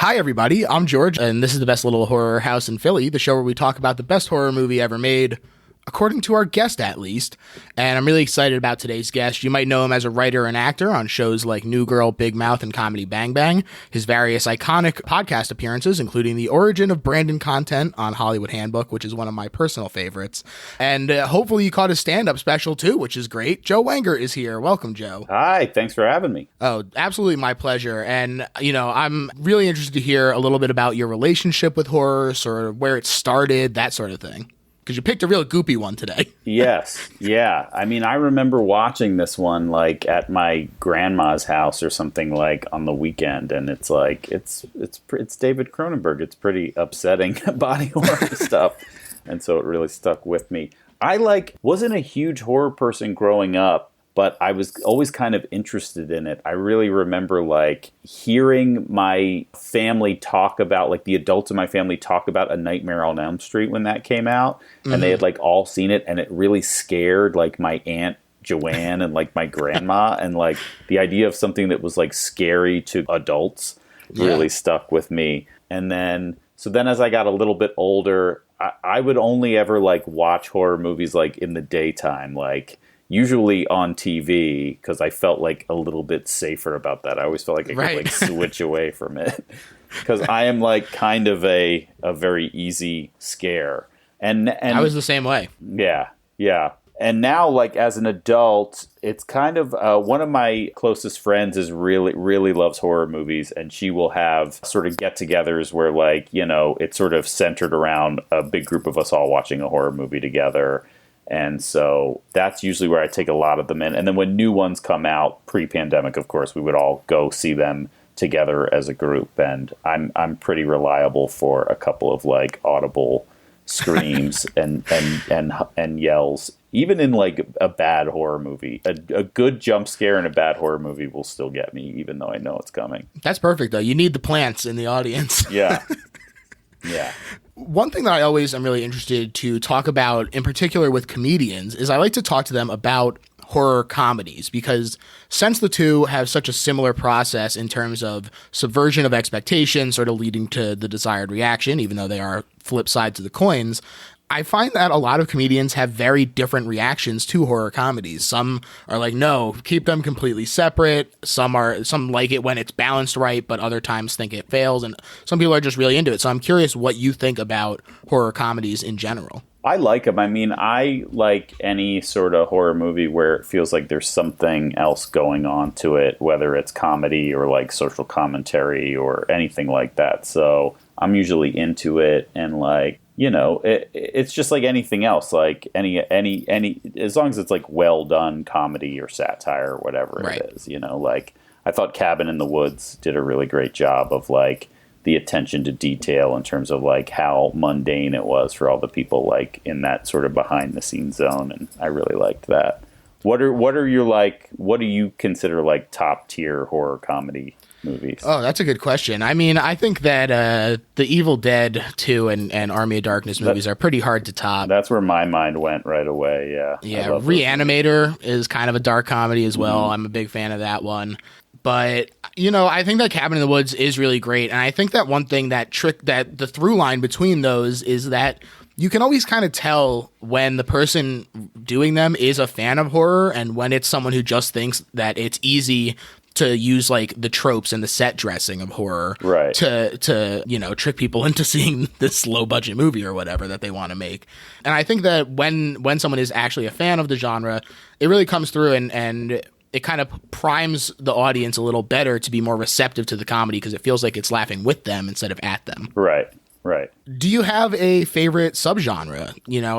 Hi, everybody. I'm George, and this is the Best Little Horror House in Philly, the show where we talk about the best horror movie ever made, according to our guest, at least. And I'm really excited about today's guest. You might know him as a writer and actor on shows like New Girl, Big Mouth, and Comedy Bang Bang. His various iconic podcast appearances, including the origin of Brandon content on Hollywood Handbook, which is one of my personal favorites. And hopefully you caught his stand-up special, too, which is great. Joe Wengert is here. Welcome, Joe. Hi, thanks for having me. Oh, absolutely my pleasure. And, I'm really interested to hear a little bit about your relationship with horror, sort of where it started, that sort of thing. Because you picked a real goopy one today. Yes. Yeah. I mean, I remember watching this one like at my grandma's house or something like on the weekend. And it's like, it's David Cronenberg. It's pretty upsetting body horror stuff. And so it really stuck with me. I wasn't a huge horror person growing up, but I was always kind of interested in it. I really remember hearing my family talk about, the adults in my family talk about A Nightmare on Elm Street when that came out. Mm-hmm. And they had all seen it, and it really scared my Aunt Joanne and my grandma. And the idea of something that was scary to adults really stuck with me. And then as I got a little bit older, I would only ever watch horror movies in the daytime, usually on TV, because I felt a little bit safer about that. I always felt like I could switch away from it, because I am kind of a very easy scare. And I was the same way. Yeah. And now, as an adult, it's kind of one of my closest friends is really loves horror movies, and she will have sort of get-togethers where it's sort of centered around a big group of us all watching a horror movie together. And so that's usually where I take a lot of them in. And then when new ones come out, pre-pandemic, of course, we would all go see them together as a group. And I'm pretty reliable for a couple of audible screams and yells. Even in a bad horror movie, a good jump scare in a bad horror movie will still get me, even though I know it's coming. That's perfect, though. You need the plants in the audience. Yeah. Yeah. One thing that I always am really interested to talk about, in particular with comedians, is I like to talk to them about horror comedies, because since the two have such a similar process in terms of subversion of expectations, sort of leading to the desired reaction, even though they are flip sides of the coins, I find that a lot of comedians have very different reactions to horror comedies. Some are like, no, keep them completely separate. Some like it when it's balanced right, but other times think it fails. And some people are just really into it. So I'm curious what you think about horror comedies in general. I like them. I mean, I like any sort of horror movie where it feels like there's something else going on to it, whether it's comedy or social commentary or anything like that. So I'm usually into it, and it's just like anything else, any as long as it's well done comedy or satire or whatever it is, I thought Cabin in the Woods did a really great job of the attention to detail in terms of how mundane it was for all the people in that sort of behind the scenes zone, and I really liked that. What do you consider top tier horror comedy movies? Oh, that's a good question. I mean, I think that the Evil Dead 2 and Army of Darkness movies are pretty hard to top. That's where my mind went right away, yeah. Yeah, Reanimator is kind of a dark comedy as well. Mm-hmm. I'm a big fan of that one. But, I think that Cabin in the Woods is really great. And I think that one thing that the through line between those is that you can always kind of tell when the person doing them is a fan of horror and when it's someone who just thinks that it's easy to use the tropes and the set dressing of horror to trick people into seeing this low budget movie or whatever that they want to make. And I think that when someone is actually a fan of the genre, it really comes through and it kind of primes the audience a little better to be more receptive to the comedy, because it feels like it's laughing with them instead of at them. Right. Do you have a favorite subgenre?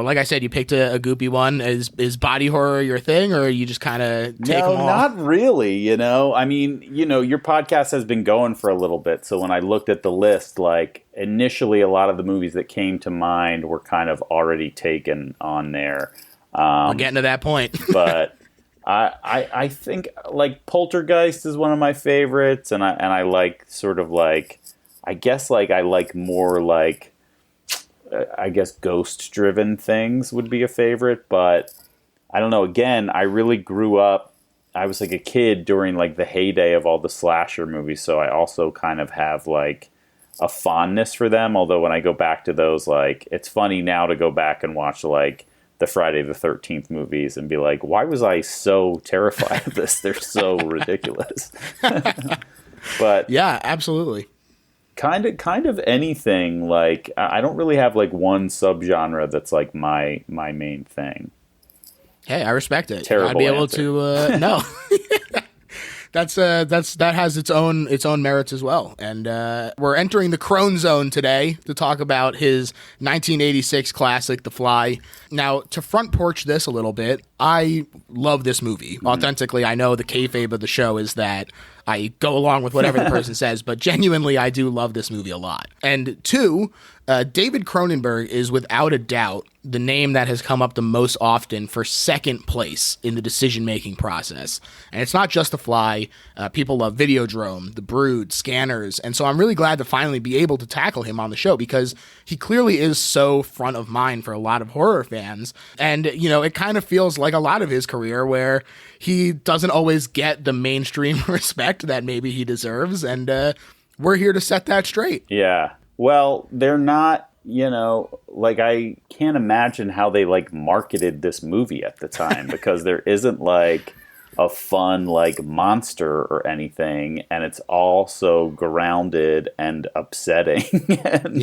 Like I said, you picked a goopy one. Is body horror your thing, or you just kind of take them all? No, not really, I mean, your podcast has been going for a little bit, so when I looked at the list, initially a lot of the movies that came to mind were kind of already taken on there. We're getting to that point. But I think Poltergeist is one of my favorites, and I like sort of I guess I like more I guess ghost-driven things would be a favorite, but I don't know. Again, I really grew up. I was like a kid during like the heyday of all the slasher movies, so I also kind of have like a fondness for them. Although when I go back to those, like, it's funny now to go back and watch like the Friday the 13th movies and be like, why was I so terrified of this? They're so ridiculous. But yeah, absolutely. Kind of anything. Like, I don't really have like one subgenre that's like my main thing. Hey, I respect it. Terrible I'd be able answer. to no. That has its own merits as well. And we're entering the Crone zone today to talk about his 1986 classic, The Fly. Now, to front porch this a little bit, I love this movie. Authentically, I know the kayfabe of the show is that I go along with whatever the person says, but genuinely, I do love this movie a lot. And two, David Cronenberg is without a doubt the name that has come up the most often for second place in the decision-making process. And it's not just The Fly. People love Videodrome, The Brood, Scanners. And so I'm really glad to finally be able to tackle him on the show because he clearly is so front of mind for a lot of horror fans. And, you know, it kind of feels like a lot of his career where he doesn't always get the mainstream respect that maybe he deserves. And we're here to set that straight. Yeah. Well, they're not, you know, like, I can't imagine how they like marketed this movie at the time because there isn't like a fun like monster or anything, and it's all so grounded and upsetting. And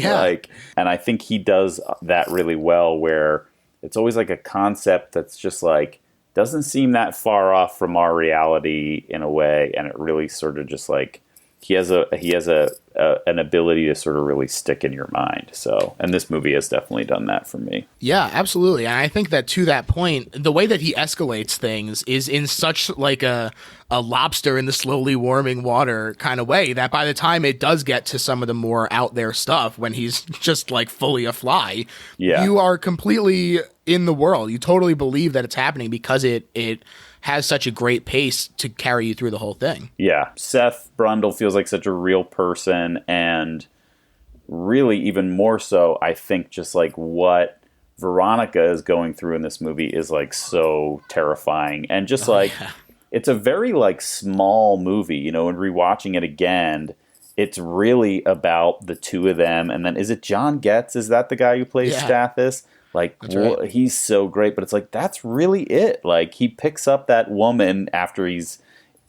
and I think he does that really well, where it's always like a concept that's just like doesn't seem that far off from our reality in a way, and it really sort of just like he has an ability to sort of really stick in your mind. So, and this movie has definitely done that for me. Yeah, absolutely. And I think that to that point, the way that he escalates things is in such like a lobster in the slowly warming water kind of way that by the time it does get to some of the more out there stuff, when he's just like fully a fly, you are completely in the world. You totally believe that it's happening because it has such a great pace to carry you through the whole thing. Yeah. Seth Brundle feels like such a real person, and really even more so, I think just like what Veronica is going through in this movie is like so terrifying. And just it's a very like small movie, you know, and rewatching it again, it's really about the two of them. And then is it John Getz? Is that the guy who plays Stathis? Like, right. He's so great, but it's like, that's really it. Like, he picks up that woman after he's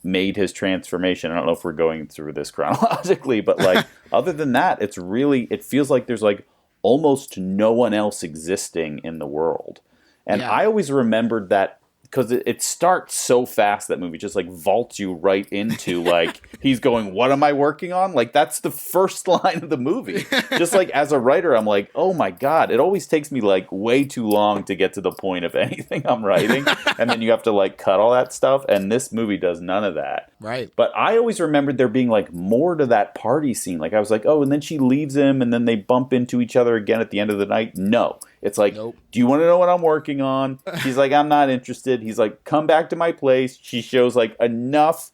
made his transformation. I don't know if we're going through this chronologically, but like, other than that, it's really, it feels like there's like almost no one else existing in the world. And I always remembered that because it starts so fast, that movie just like vaults you right into like, he's going, what am I working on? Like, that's the first line of the movie. Just like as a writer, I'm like, oh my God, it always takes me like way too long to get to the point of anything I'm writing. And then you have to like cut all that stuff. And this movie does none of that. Right. But I always remembered there being like more to that party scene. Like I was like, oh, and then she leaves him and then they bump into each other again at the end of the night. No. It's like, do you want to know what I'm working on? She's like, I'm not interested. He's like, come back to my place. She shows like enough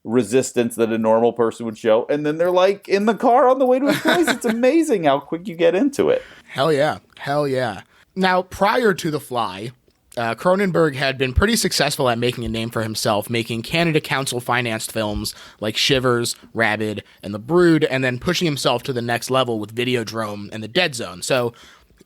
resistance that a normal person would show. And then they're like in the car on the way to his place. It's amazing how quick you get into it. Hell yeah. Hell yeah. Now, prior to The Fly, Cronenberg had been pretty successful at making a name for himself, making Canada Council-financed films like Shivers, Rabid, and The Brood, and then pushing himself to the next level with Videodrome and The Dead Zone. So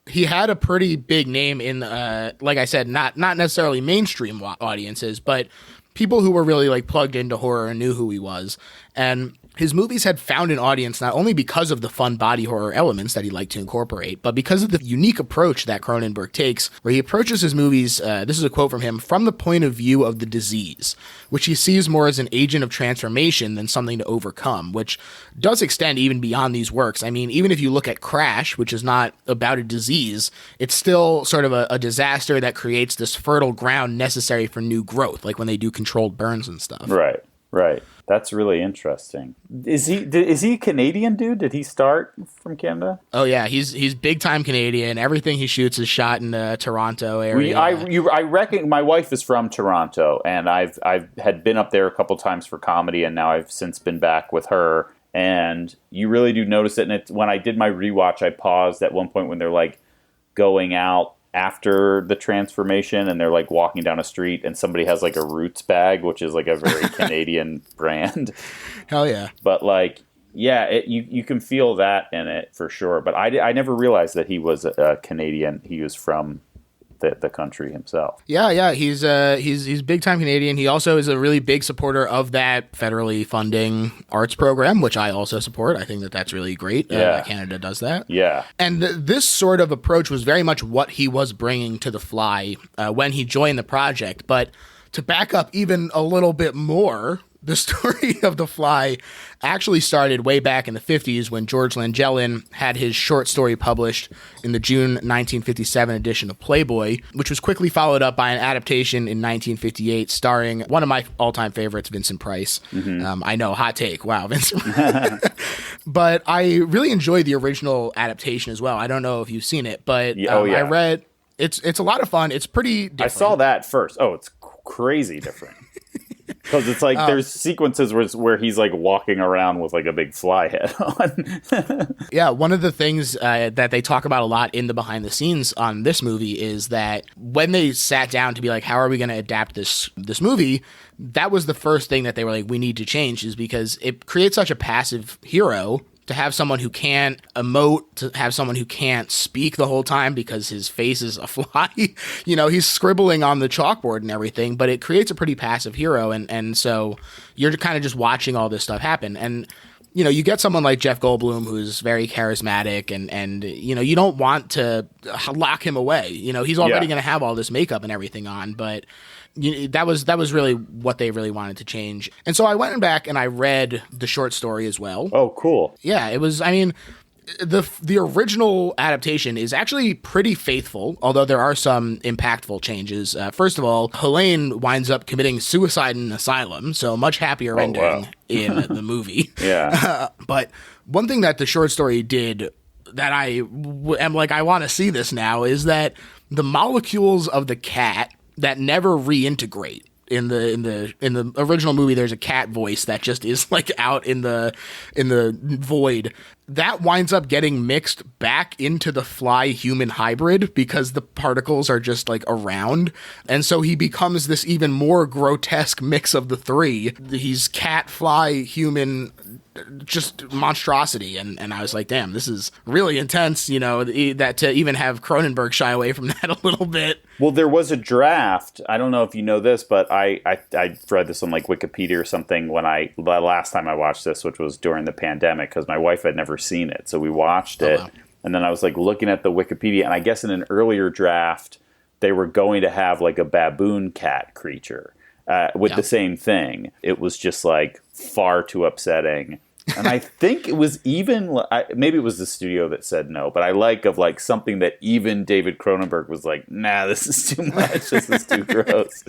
he had a pretty big name in, like I said, not necessarily mainstream audiences, but people who were really like plugged into horror and knew who he was. And his movies had found an audience not only because of the fun body horror elements that he liked to incorporate, but because of the unique approach that Cronenberg takes, where he approaches his movies, this is a quote from him, from the point of view of the disease, which he sees more as an agent of transformation than something to overcome, which does extend even beyond these works. I mean, even if you look at Crash, which is not about a disease, it's still sort of a disaster that creates this fertile ground necessary for new growth, like when they do controlled burns and stuff. Right, right. That's really interesting. Is he a Canadian dude? Did he start from Canada? Oh yeah, he's big time Canadian. Everything he shoots is shot in the Toronto area. I reckon my wife is from Toronto, and I've had been up there a couple times for comedy, and now I've since been back with her. And you really do notice it. And when I did my rewatch, I paused at one point when they're like going out after the transformation and they're like walking down a street and somebody has like a Roots bag, which is like a very Canadian brand. Hell yeah. But like, Yeah, you can feel that in it for sure. But I never realized that he was a Canadian. He was from the country himself. Yeah, he's big time Canadian. He also is a really big supporter of that federally funding arts program, which I also support. I think that that's really great. That Canada does that. Yeah, and this sort of approach was very much what he was bringing to The Fly when he joined the project. But to back up even a little bit more, the story of The Fly actually started way back in the 50s when George Langelin had his short story published in the June 1957 edition of Playboy, which was quickly followed up by an adaptation in 1958 starring one of my all-time favorites, Vincent Price. I know, hot take. Wow, Vincent. But I really enjoyed the original adaptation as well. I don't know if you've seen it, but I read it's a lot of fun. It's pretty different. I saw that first. Oh, it's crazy different. Because it's like there's sequences where he's like walking around with like a big fly head on. Yeah, one of the things that they talk about a lot in the behind the scenes on this movie is that when they sat down to be like, how are we going to adapt this movie? That was the first thing that they were like, we need to change, is because it creates such a passive hero. To have someone who can't emote, to have someone who can't speak the whole time because his face is a fly, he's scribbling on the chalkboard and everything, but it creates a pretty passive hero. And so you're kind of just watching all this stuff happen. And, you get someone like Jeff Goldblum, who's very charismatic and you don't want to lock him away. He's already going to have all this makeup and everything on, but that was really what they really wanted to change. And so I went back and I read the short story as well. Oh, cool. Yeah, it was, the original adaptation is actually pretty faithful, although there are some impactful changes. First of all, Helene winds up committing suicide in an asylum, so much happier ending in the movie. Yeah. But one thing that the short story did that I am like, I want to see this now, is that the molecules of the cat that never reintegrate. In the original movie, there's a cat voice that just is like out in the void. That winds up getting mixed back into the fly human hybrid because the particles are just like around. And so he becomes this even more grotesque mix of the three. He's cat, fly, human, just monstrosity. And I was like, damn, this is really intense, that to even have Cronenberg shy away from that a little bit. Well, there was a draft. I don't know if you know this, but I read this on like Wikipedia or something the last time I watched this, which was during the pandemic, because my wife had never seen it. So we watched it. Wow. And then I was like looking at the Wikipedia, and I guess in an earlier draft, they were going to have like a baboon cat creature with the same thing. It was just like far too upsetting. And I think it was even, maybe it was the studio that said no, but I like something that even David Cronenberg was like, nah, this is too much. This is too gross.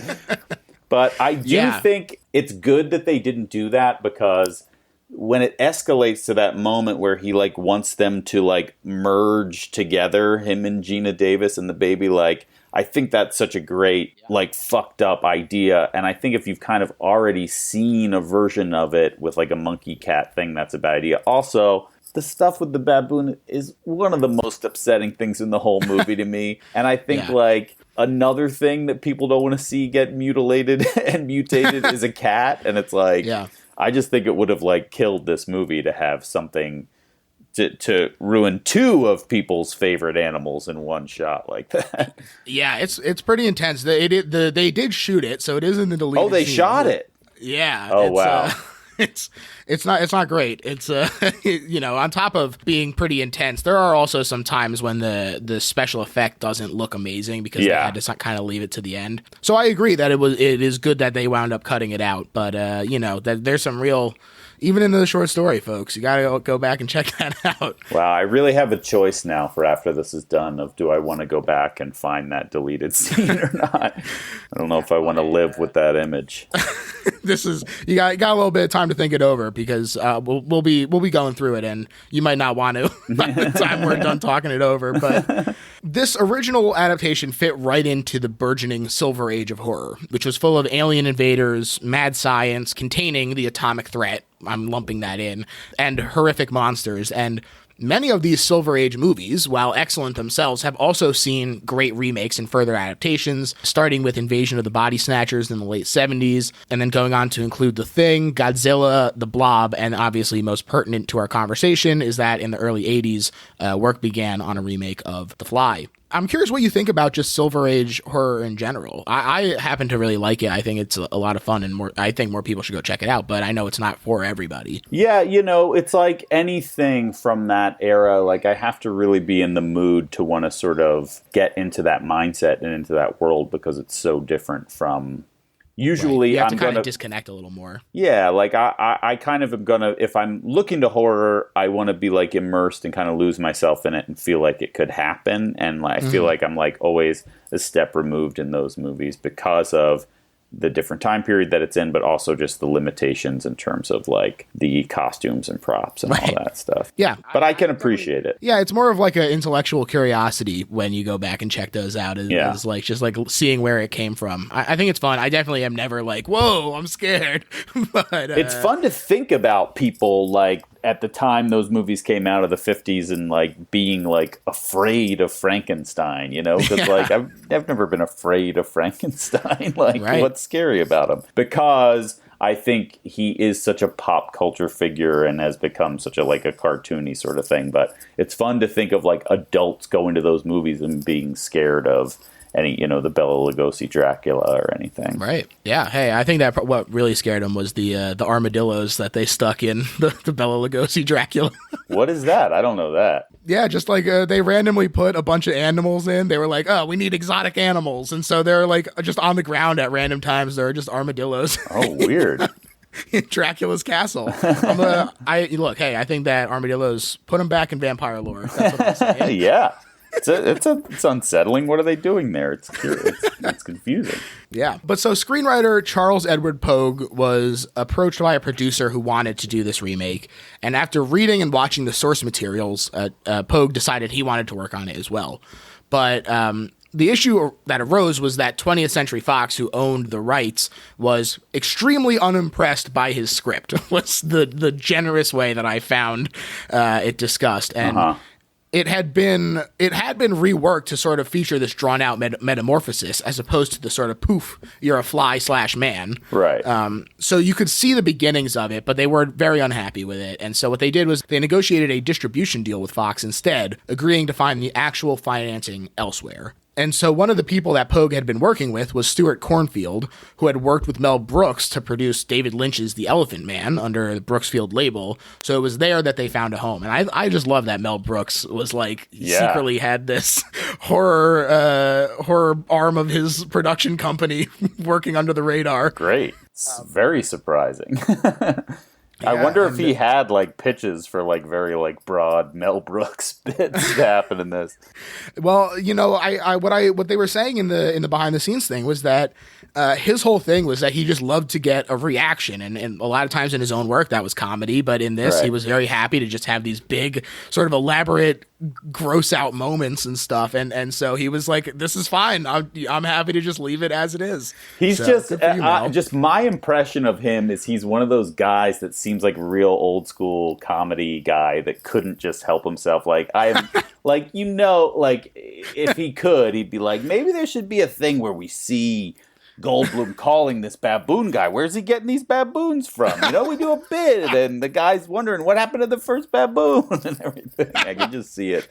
But I do think it's good that they didn't do that, because when it escalates to that moment where he like wants them to like merge together, him and Gina Davis and the baby, like, I think that's such a great, like, fucked up idea. And I think if you've kind of already seen a version of it with, like, a monkey cat thing, that's a bad idea. Also, the stuff with the baboon is one of the most upsetting things in the whole movie to me. And I think, like, another thing that people don't want to see get mutilated and mutated is a cat. And it's like, I just think it would have, like, killed this movie to have something to ruin two of people's favorite animals in one shot like that. Yeah, it's pretty intense. They did shoot it, so it is in the deleted. Oh, they scene, shot it. Yeah. Oh, wow. It's not great. It's on top of being pretty intense, there are also some times when the special effect doesn't look amazing because they had to kind of leave it to the end. So I agree that it is good that they wound up cutting it out, but that there's some real. Even in the short story, folks, you got to go back and check that out. Wow, I really have a choice now for after this is done of do I want to go back and find that deleted scene or not. I don't know if I want to live with that image. You got a little bit of time to think it over, because we'll be going through it, and you might not want to by the time we're done talking it over. But this original adaptation fit right into the burgeoning Silver Age of horror, which was full of alien invaders, mad science containing the atomic threat. I'm lumping that in, and horrific monsters. And Many of these Silver Age movies, while excellent themselves, have also seen great remakes and further adaptations, starting with Invasion of the Body Snatchers in the late 70s, and then going on to include The Thing, Godzilla, The Blob, and obviously most pertinent to our conversation is that in the early 80s, work began on a remake of The Fly. I'm curious what you think about just Silver Age horror in general. I happen to really like it. I think it's a lot of fun, and I think more people should go check it out, but I know it's not for everybody. Yeah, you know, it's like anything from that era, like I have to really be in the mood to want to sort of get into that mindset and into that world because it's so different from... Usually, right. You have to I'm kind gonna of disconnect a little more. Yeah, like I kind of am gonna, if I'm looking to horror, I want to be like immersed and kind of lose myself in it and feel like it could happen. And I feel like I'm like always a step removed in those movies because of the different time period that it's in, but also just the limitations in terms of like the costumes and props and all that stuff. Yeah. But I can appreciate it. Yeah, it's more of like an intellectual curiosity when you go back and check those out. Is like just like seeing where it came from. I think it's fun. I definitely am never like, whoa, I'm scared. But it's fun to think about people like at the time those movies came out of the 50s and like being like afraid of Frankenstein, you know, because like I've never been afraid of Frankenstein. Like what's scary about him? Because I think he is such a pop culture figure and has become such a like a cartoony sort of thing. But it's fun to think of like adults going to those movies and being scared of any, you know, the Bela Lugosi Dracula or anything. Right. Yeah. Hey, I think that what really scared him was the armadillos that they stuck in the Bela Lugosi Dracula. What is that? I don't know that. Yeah, just like they randomly put a bunch of animals in. They were like, oh, we need exotic animals. And so they're like just on the ground at random times. There are just armadillos. Oh, weird. In Dracula's castle. Look, hey, I think that armadillos put them back in vampire lore. That's what I'm saying. Yeah. It's unsettling. What are they doing there? It's curious. It's confusing. Yeah. But so screenwriter Charles Edward Pogue was approached by a producer who wanted to do this remake. And after reading and watching the source materials, Pogue decided he wanted to work on it as well. But the issue that arose was that 20th Century Fox, who owned the rights, was extremely unimpressed by his script, was the generous way that I found it discussed. And it had been reworked to sort of feature this drawn out metamorphosis as opposed to the sort of poof, you're a fly/man. Right. So you could see the beginnings of it, but they were very unhappy with it. And so what they did was they negotiated a distribution deal with Fox instead, agreeing to find the actual financing elsewhere. And so one of the people that Pogue had been working with was Stuart Cornfield, who had worked with Mel Brooks to produce David Lynch's The Elephant Man under the Brooksfield label. So it was there that they found a home. And I just love that Mel Brooks was like, secretly had this horror arm of his production company working under the radar. Great. It's very surprising. I wonder if he had like pitches for like very like broad Mel Brooks bits to happen in this. Well, you know, what they were saying in the behind the scenes thing was that his whole thing was that he just loved to get a reaction, and a lot of times in his own work that was comedy, but in this he was very happy to just have these big sort of elaborate gross out moments and stuff, and so he was like, this is fine, I'm happy to just leave it as it is. He's so, just my impression of him is he's one of those guys that seems like a real old school comedy guy that couldn't just help himself. Like I'm like, you know, like if he could, he'd be like, maybe there should be a thing where we see Goldblum calling this baboon guy. Where's he getting these baboons from? You know, we do a bit, and the guy's wondering what happened to the first baboon and everything. I can just see it.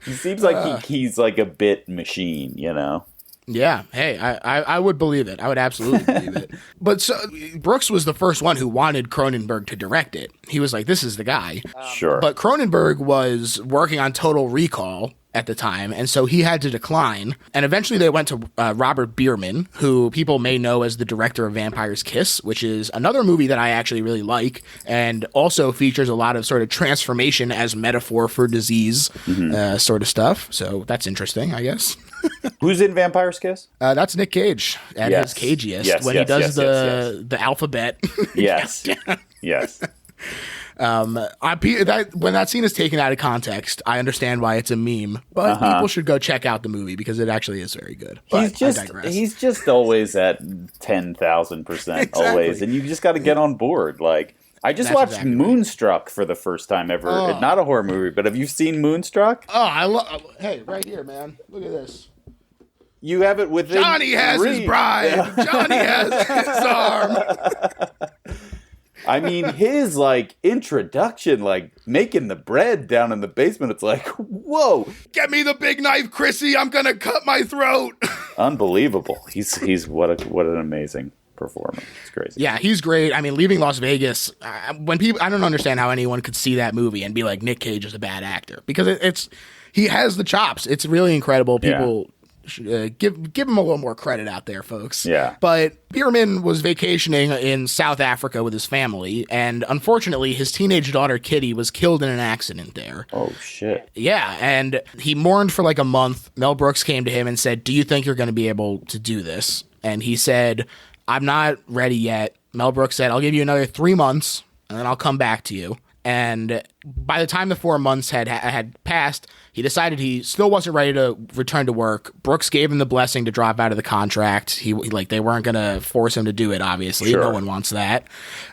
He seems like he's like a bit machine, you know? Yeah. Hey, I would believe it. I would absolutely believe it. But so, Brooks was the first one who wanted Cronenberg to direct it. He was like, this is the guy. Sure. But Cronenberg was working on Total Recall at the time, and so he had to decline. And eventually they went to Robert Bierman, who people may know as the director of Vampire's Kiss, which is another movie that I actually really like, and also features a lot of sort of transformation as metaphor for disease sort of stuff. So that's interesting, I guess. Who's in Vampire's Kiss? That's Nick Cage at his cagiest when he does the alphabet. Yes. Yes. When that scene is taken out of context, I understand why it's a meme, but people should go check out the movie because it actually is very good. But he's just always at 10,000% always, and you just got to get on board. Like, I just That's watched exactly right. Moonstruck for the first time ever. Oh. Not a horror movie, but have you seen Moonstruck? Oh, I love. Hey, right here, man. Look at this. You have it within Johnny has his bride. Johnny has his arm. I mean, his like introduction, like making the bread down in the basement. It's like, whoa, Get me the big knife, Chrissy. I'm gonna cut my throat. unbelievable. He's what an amazing performer. It's crazy. Yeah, he's great. I mean, leaving Las Vegas. When people, I don't understand how anyone could see that movie and be like, Nick Cage is a bad actor, because it's he has the chops. It's really incredible. People. Give him a little more credit out there, folks. Yeah. But Bierman was vacationing in South Africa with his family, and unfortunately, his teenage daughter Kitty was killed in an accident there. Oh shit. Yeah, and he mourned for like a month. Mel Brooks came to him and said, "Do you think you're going to be able to do this?" And he said, "I'm not ready yet." Mel Brooks said, "I'll give you another 3 months, and then I'll come back to you." And by the time the 4 months had passed, he decided he still wasn't ready to return to work. Brooks gave him the blessing to drop out of the contract. He like they weren't going to force him to do it, obviously. Sure. No one wants that.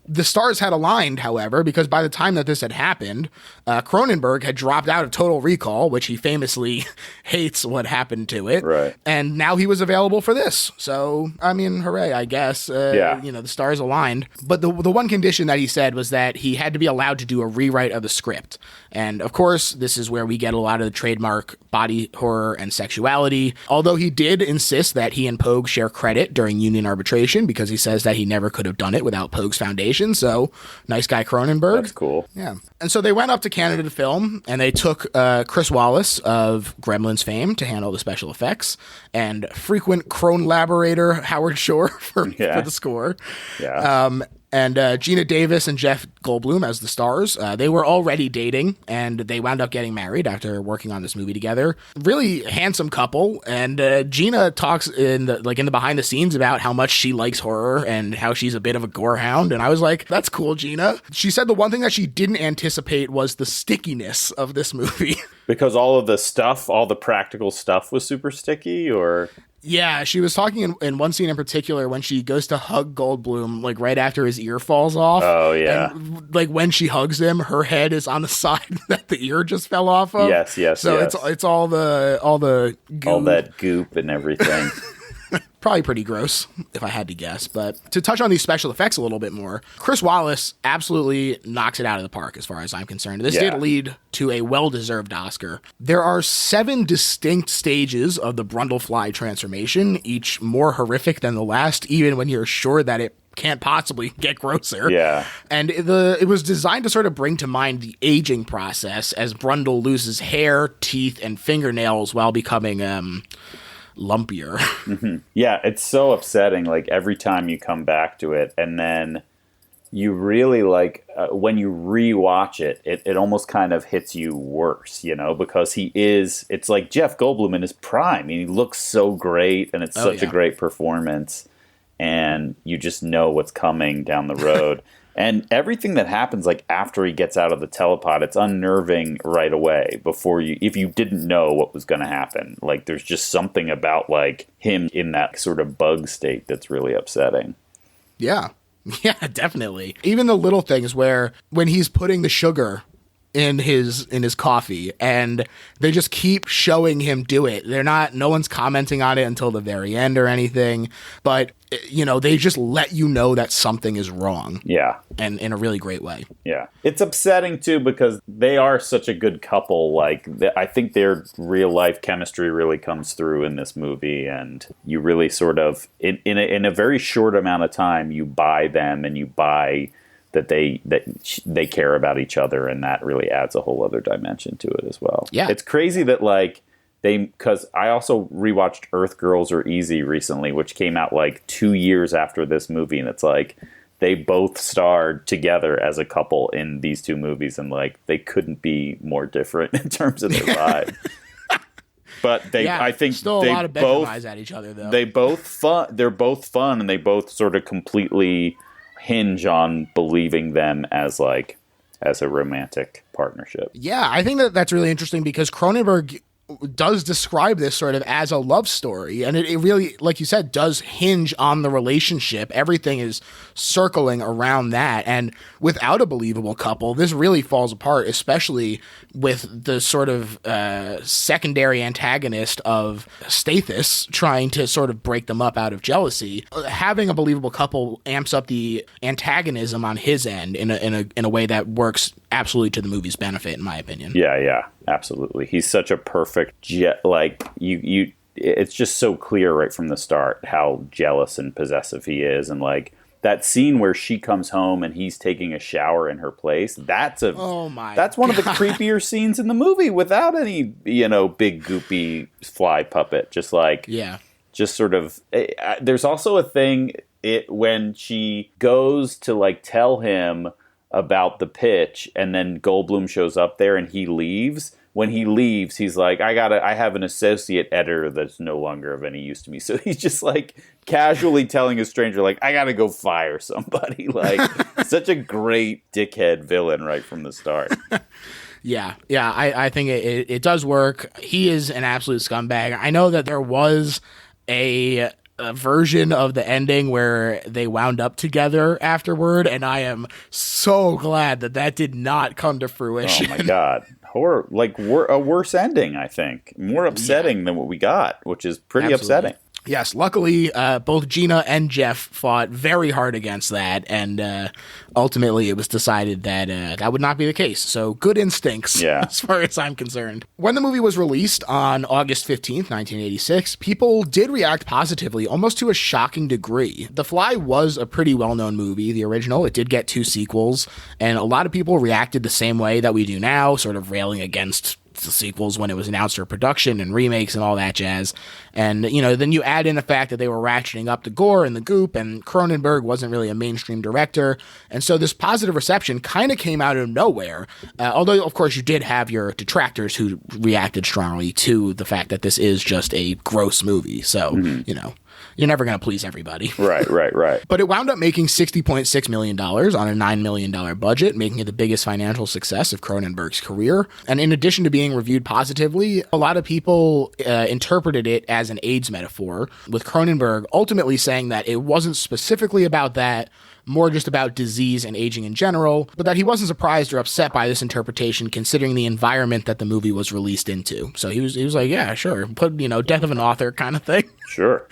The stars had aligned, however, because by the time that this had happened, Cronenberg had dropped out of Total Recall, which he famously hates what happened to it. Right. And now he was available for this. So, I mean, hooray, I guess. Yeah. You know, the stars aligned. But the one condition that he said was that he had to be allowed to do a rewrite of the script. And of course, this is where we get a lot of the trademark body horror and sexuality. Although he did insist that he and Pogue share credit during union arbitration, because he says that he never could have done it without Pogue's foundation. So, nice guy Cronenberg. That's cool. Yeah. And so they went up to Canada to film, and they took Chris Wallace of Gremlins fame to handle the special effects, and frequent Cronelaborator Howard Shore for the score. Yeah. And Gina Davis and Jeff Goldblum as the stars. They were already dating, and they wound up getting married after working on this movie together. Really handsome couple, and Gina talks in the behind the scenes about how much she likes horror and how she's a bit of a gore hound. And I was like, that's cool, Gina. She said the one thing that she didn't anticipate was the stickiness of this movie. Because all of the stuff, all the practical stuff was super sticky, or... Yeah, she was talking in one scene in particular when she goes to hug Goldblum, like right after his ear falls off. Oh, yeah. And, like when she hugs him, her head is on the side that the ear just fell off of. Yes. So yes. it's all the goo. All that goop and everything. Probably pretty gross, if I had to guess. But to touch on these special effects a little bit more, Chris Wallace absolutely knocks it out of the park as far as I'm concerned. This did lead to a well-deserved Oscar. There are 7 distinct stages of the Brundlefly transformation, each more horrific than the last, even when you're sure that it can't possibly get grosser. Yeah. And it was designed to sort of bring to mind the aging process as Brundle loses hair, teeth, and fingernails while becoming lumpier. Mm-hmm. Yeah, it's so upsetting, like every time you come back to it, and then you really like when you rewatch it, it almost kind of hits you worse, you know, because it's like Jeff Goldblum in his prime. I mean, he looks so great, and it's such a great performance, and you just know what's coming down the road. And everything that happens, like after he gets out of the telepod, it's unnerving right away. If you didn't know what was going to happen, like there's just something about like him in that sort of bug state that's really upsetting. Yeah, definitely. Even the little things where when he's putting the sugar in his coffee and they just keep showing him do it. No one's commenting on it until the very end or anything, but you know, they just let you know that something is wrong. Yeah. And in a really great way. Yeah. It's upsetting too because they are such a good couple. Like I think their real life chemistry really comes through in this movie, and you really sort of in a very short amount of time you buy them and you buy that they care about each other, and that really adds a whole other dimension to it as well. Yeah. It's crazy that like because I also rewatched Earth Girls Are Easy recently, which came out like 2 years after this movie, and it's like they both starred together as a couple in these two movies, and like they couldn't be more different in terms of their vibe. But I think still a they lot of both eyes at each other though. They're both fun, and they both sort of completely hinge on believing them as a romantic partnership. Yeah, I think that's really interesting because Cronenberg does describe this sort of as a love story. And it really, like you said, does hinge on the relationship. Everything is circling around that. And without a believable couple, this really falls apart, especially with the sort of secondary antagonist of Stathis trying to sort of break them up out of jealousy. Having a believable couple amps up the antagonism on his end in a way that works absolutely to the movie's benefit, in my opinion. Yeah, absolutely. He's such a perfect it's just so clear right from the start how jealous and possessive he is. And like that scene where she comes home and he's taking a shower in her place, that's one of the creepier scenes in the movie without any, big goopy fly puppet. Just sort of, there's also a thing when she goes to like tell him about the pitch and then Goldblum shows up there and he leaves. When he leaves, he's like, I have an associate editor that's no longer of any use to me. So he's just like casually telling a stranger, like, I gotta go fire somebody. Like, such a great dickhead villain right from the start. Yeah, I think it does work. He is an absolute scumbag. I know that there was a version of the ending where they wound up together afterward, and I am so glad that did not come to fruition. Oh my God. Horror, like a worse ending, I think. More upsetting than what we got, which is pretty upsetting. Yes, luckily, both Gina and Jeff fought very hard against that, and ultimately it was decided that that would not be the case. So good instincts, as far as I'm concerned. When the movie was released on August 15th, 1986, people did react positively, almost to a shocking degree. The Fly was a pretty well-known movie, the original. It did get 2 sequels, and a lot of people reacted the same way that we do now, sort of railing against the sequels when it was announced for production and remakes and all that jazz. And, then you add in the fact that they were ratcheting up the gore and the goop, and Cronenberg wasn't really a mainstream director. And so this positive reception kind of came out of nowhere. Although, of course, you did have your detractors who reacted strongly to the fact that this is just a gross movie. So, you're never going to please everybody. Right. But it wound up making $60.6 million on a $9 million budget, making it the biggest financial success of Cronenberg's career. And in addition to being reviewed positively, a lot of people interpreted it as an AIDS metaphor, with Cronenberg ultimately saying that it wasn't specifically about that, more just about disease and aging in general, but that he wasn't surprised or upset by this interpretation considering the environment that the movie was released into. So he was like, yeah, sure, put, death of an author kind of thing. Sure.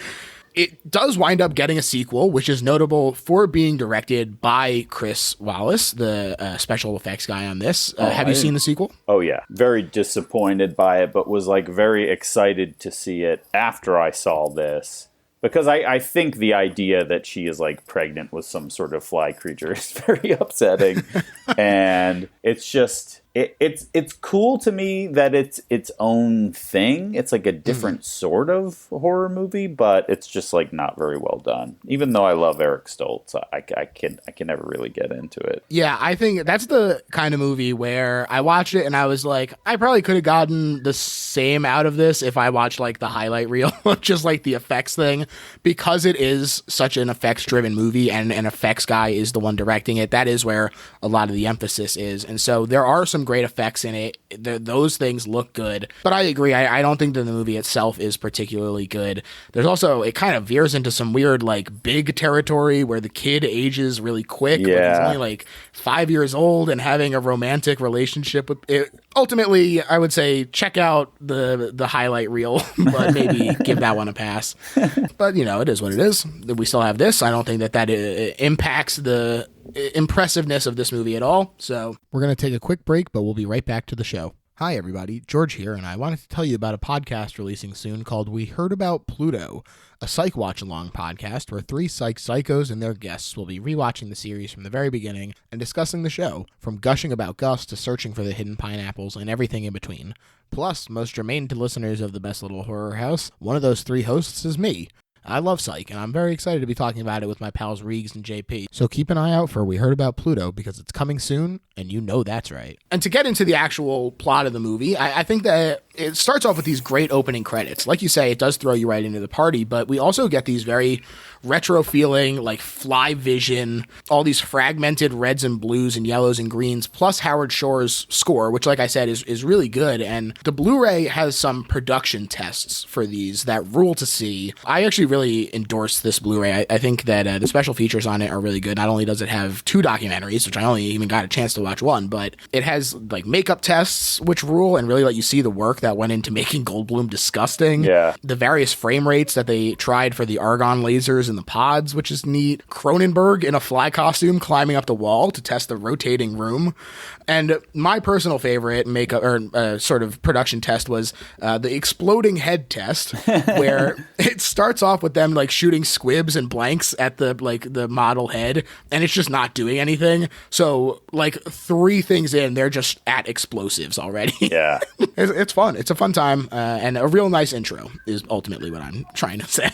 It does wind up getting a sequel, which is notable for being directed by Chris Wallace, the special effects guy on this. Have you seen the sequel? Oh, yeah. Very disappointed by it, but was like very excited to see it after I saw this. Because I think the idea that she is like pregnant with some sort of fly creature is very upsetting. And it's just... It's cool to me that it's its own thing. It's like a different sort of horror movie, but it's just like not very well done. Even though I love Eric Stoltz, I can never really get into it. Yeah, I think that's the kind of movie where I watched it and I was like, I probably could have gotten the same out of this if I watched like the highlight reel, just like the effects thing, because it is such an effects driven movie and an effects guy is the one directing it. That is where a lot of the emphasis is. And so there are some great effects in it. Those things look good. But I agree. I don't think that the movie itself is particularly good. There's also, it kind of veers into some weird, like, big territory where the kid ages really quick. Yeah. Like he's only like 5 years old and having a romantic relationship with it. Ultimately, I would say check out the highlight reel, but maybe give that one a pass. But, it is what it is. We still have this. I don't think that impacts the impressiveness of this movie at all. So we're going to take a quick break, but we'll be right back to the show. Hi, everybody. George here, and I wanted to tell you about a podcast releasing soon called We Heard About Pluto, a psych watch-along podcast where 3 psych psychos and their guests will be rewatching the series from the very beginning and discussing the show, from gushing about Gus to searching for the hidden pineapples and everything in between. Plus, most germane to listeners of the Best Little Horror House, one of those 3 hosts is me. I love Psych, and I'm very excited to be talking about it with my pals Reegs and JP. So keep an eye out for We Heard About Pluto, because it's coming soon, and you know that's right. And to get into the actual plot of the movie, I think that it starts off with these great opening credits. Like you say, it does throw you right into the party, but we also get these very retro feeling, like fly vision, all these fragmented reds and blues and yellows and greens, plus Howard Shore's score, which, like I said, is really good. And the Blu-ray has some production tests for these that rule to see. I actually really endorse this Blu-ray. I think that the special features on it are really good. Not only does it have 2 documentaries, which I only even got a chance to watch one, but it has like makeup tests, which rule and really let you see the work that went into making Goldblum disgusting. Yeah. The various frame rates that they tried for the argon lasers in the pods, which is neat. Cronenberg in a fly costume climbing up the wall to test the rotating room. And my personal favorite makeup or sort of production test was the exploding head test, where it starts off with them like shooting squibs and blanks at the model head, and it's just not doing anything. So like 3 things in, they're just at explosives already. Yeah. It's fun. It's a fun time, and a real nice intro is ultimately what I'm trying to say.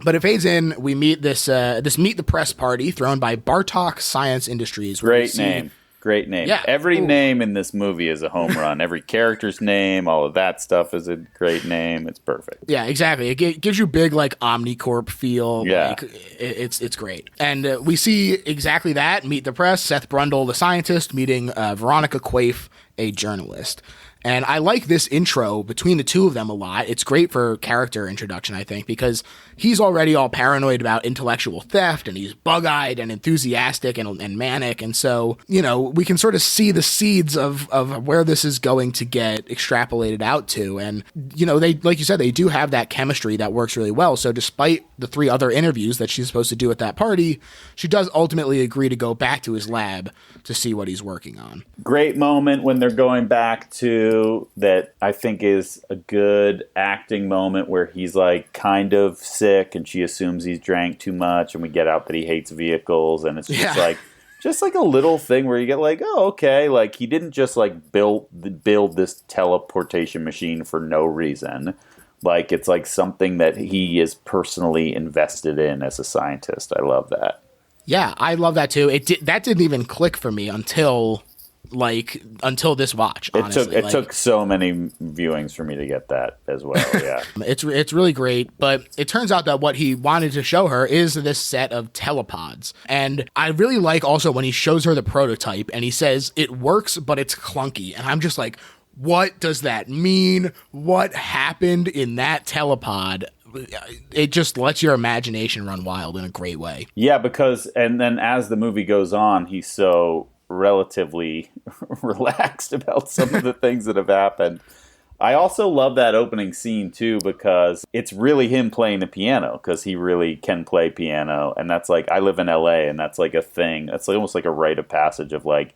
But it fades in. We meet this Meet the Press party thrown by Bartok Science Industries. Great name. Great name. Yeah. Every name in this movie is a home run. Every character's name, all of that stuff is a great name. It's perfect. Yeah, exactly. It gives you big like Omnicorp feel. Yeah. Like, it's great. And we see exactly that. Meet the Press. Seth Brundle, the scientist, meeting Veronica Quaife, a journalist. And I like this intro between the two of them a lot. It's great for character introduction, I think, because he's already all paranoid about intellectual theft, and he's bug-eyed and enthusiastic and manic. And so, you know, we can sort of see the seeds of where this is going to get extrapolated out to. And, you know, they, like you said, they do have that chemistry that works really well. So despite the 3 other interviews that she's supposed to do at that party, she does ultimately agree to go back to his lab to see what he's working on. Great moment when they're going back to that I think is a good acting moment where he's like kind of sick and she assumes he's drank too much, and we get out that he hates vehicles, and it's just like a little thing where you get like, oh, okay, like he didn't just like build this teleportation machine for no reason. Like it's like something that he is personally invested in as a scientist. I love that. Yeah, I love that too. That didn't even click for me until this watch. Honestly. It took so many viewings for me to get that as well. Yeah. It's really great, but it turns out that what he wanted to show her is this set of telepods. And I really like also when he shows her the prototype and he says it works, but it's clunky. And I'm just like, what does that mean? What happened in that telepod? It just lets your imagination run wild in a great way. Yeah, because, and then as the movie goes on, he's so relatively relaxed about some of the things that have happened. I also love that opening scene, too, because it's really him playing the piano, because he really can play piano. And that's like, I live in LA, and that's like a thing. It's like almost like a rite of passage of like,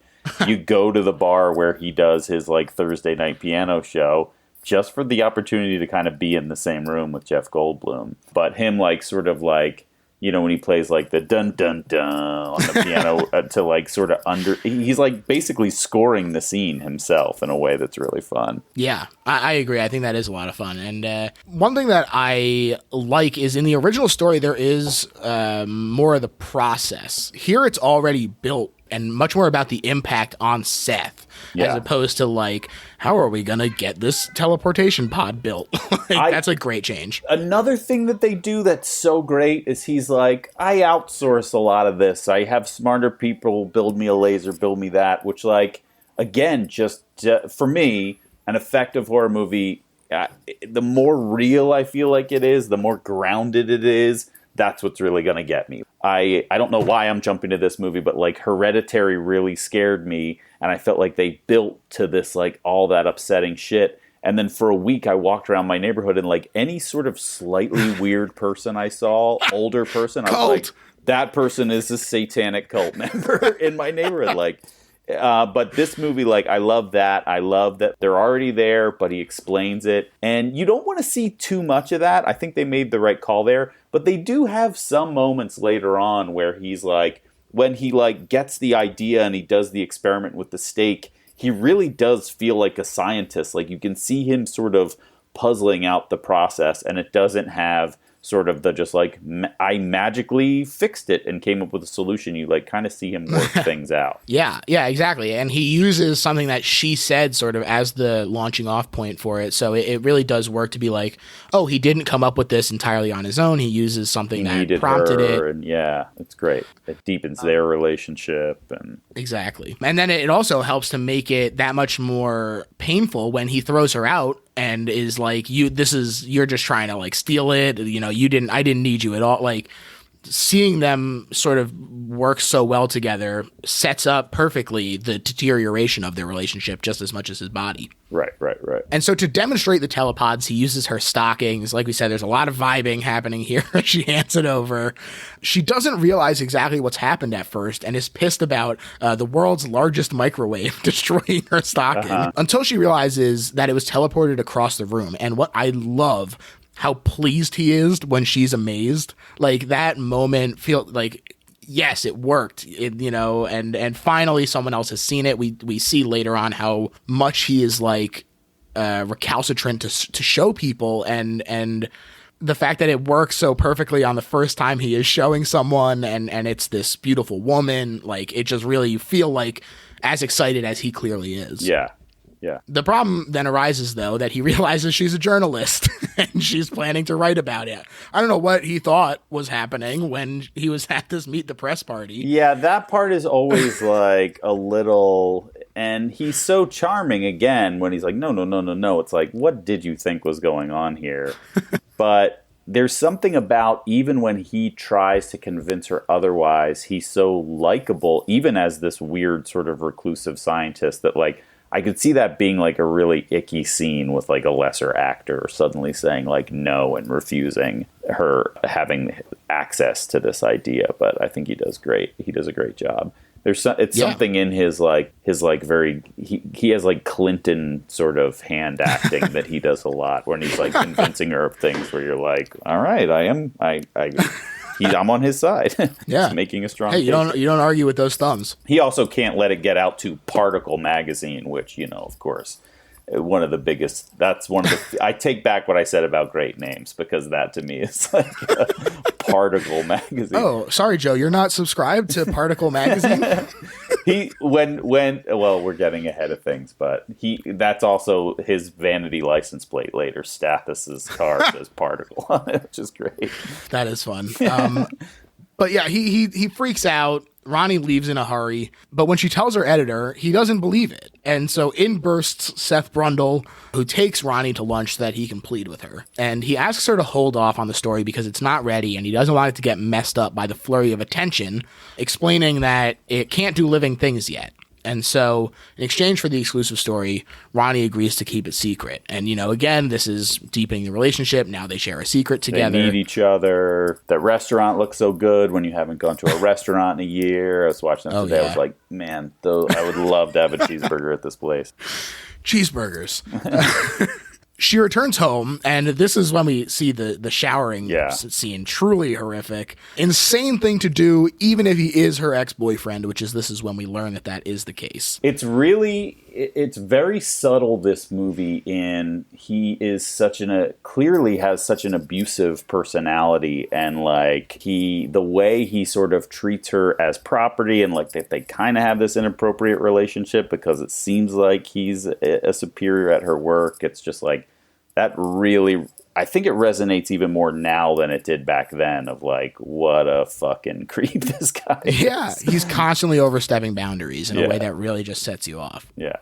you go to the bar where he does his like Thursday night piano show, just for the opportunity to kind of be in the same room with Jeff Goldblum. But him like sort of like, you know, when he plays like the dun dun dun on the piano to like sort of he's like basically scoring the scene himself in a way that's really fun. Yeah, I agree. I think that is a lot of fun. And one thing that I like is in the original story, there is more of the process. Here it's already built and much more about the impact on Seth, as opposed to like, how are we going to get this teleportation pod built? That's a great change. Another thing that they do that's so great is he's like, I outsource a lot of this. I have smarter people build me a laser, build me that, which like, again, just for me, an effective horror movie, the more real I feel like it is, the more grounded it is, that's what's really going to get me. I don't know why I'm jumping to this movie, but like Hereditary really scared me, and I felt like they built to this like all that upsetting shit. And then for a week I walked around my neighborhood, and like any sort of slightly weird person I saw, older person, I was like, that person is a satanic cult member in my neighborhood. Like, but this movie, like, I love that. I love that they're already there, but he explains it. And you don't want to see too much of that. I think they made the right call there. But they do have some moments later on where he's like, when he like gets the idea and he does the experiment with the steak, he really does feel like a scientist. Like you can see him sort of puzzling out the process, and it doesn't have sort of the just like I magically fixed it and came up with a solution. You like kind of see him work things out. Yeah, exactly. And he uses something that she said sort of as the launching off point for it. So it really does work to be like, oh, he didn't come up with this entirely on his own. He uses something that prompted it. And yeah, it's great. It deepens their relationship. And exactly. And then it also helps to make it that much more painful when he throws her out and is like, you're just trying to like steal it. You know, I didn't need you at all. Like, seeing them sort of work so well together sets up perfectly the deterioration of their relationship just as much as his body. Right. And so to demonstrate the telepods, he uses her stockings. Like we said, there's a lot of vibing happening here. She hands it over. She doesn't realize exactly what's happened at first and is pissed about the world's largest microwave destroying her stocking until she realizes that it was teleported across the room. And what I love, how pleased he is when she's amazed. Like that moment feel like, yes, it worked, and finally someone else has seen it. We see later on how much he is like recalcitrant to show people, and the fact that it works so perfectly on the first time he is showing someone, and it's this beautiful woman. Like it just really, you feel like as excited as he clearly is. Yeah. The problem then arises, though, that he realizes she's a journalist and she's planning to write about it. I don't know what he thought was happening when he was at this Meet the Press party. Yeah, that part is always like a little... And he's so charming, again, when he's like, no. It's like, what did you think was going on here? But there's something about, even when he tries to convince her otherwise, he's so likable, even as this weird sort of reclusive scientist, that like, I could see that being like a really icky scene with like a lesser actor suddenly saying like no and refusing her having access to this idea. But I think he does great. He does a great job. Something in his very, he has like Clinton sort of hand acting that he does a lot when he's like convincing her of things where you're like, all right, I'm on his side. Yeah. He's making a strong case. You don't argue with those thumbs. He also can't let it get out to Particle magazine, which, of course, one of the biggest, I take back what I said about great names, because that to me is like a Particle magazine. Oh, sorry, Joe, you're not subscribed to Particle magazine? We're getting ahead of things, but that's also his vanity license plate later. Stathis's car says Particle on it, which is great. That is fun. But yeah, he freaks out. Ronnie leaves in a hurry, but when she tells her editor, he doesn't believe it. And so in bursts Seth Brundle, who takes Ronnie to lunch so that he can plead with her. And he asks her to hold off on the story because it's not ready, and he doesn't want it to get messed up by the flurry of attention, explaining that it can't do living things yet. And so, in exchange for the exclusive story, Ronnie agrees to keep it secret. And, again, this is deepening the relationship. Now they share a secret together. They need each other. That restaurant looks so good when you haven't gone to a restaurant in a year. I was watching that today. Yeah. I was like, man, I would love to have a cheeseburger at this place. Cheeseburgers. She returns home, and this is when we see the showering scene. Truly horrific. Insane thing to do, even if he is her ex-boyfriend, this is when we learn that is the case. It's very subtle, this movie, in he is clearly has such an abusive personality, and like the way he sort of treats her as property, and like they kind of have this inappropriate relationship because it seems like he's a superior at her work. It's just like, that really, I think it resonates even more now than it did back then, of like, what a fucking creep this guy is. Yeah, he's constantly overstepping boundaries in a way that really just sets you off. Yeah.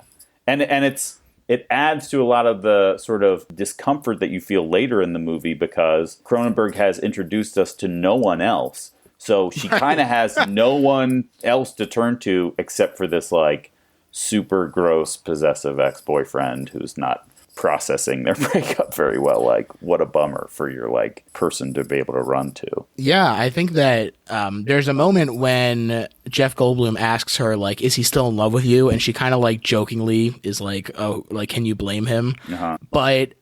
And it adds to a lot of the sort of discomfort that you feel later in the movie, because Cronenberg has introduced us to no one else. So she kind of has no one else to turn to except for this like super gross possessive ex-boyfriend who's not processing their breakup very well. Like, what a bummer for your like person to be able to run to. Yeah, I think that there's a moment when Jeff Goldblum asks her, like, is he still in love with you? And she kind of like jokingly is like, oh, like, can you blame him? But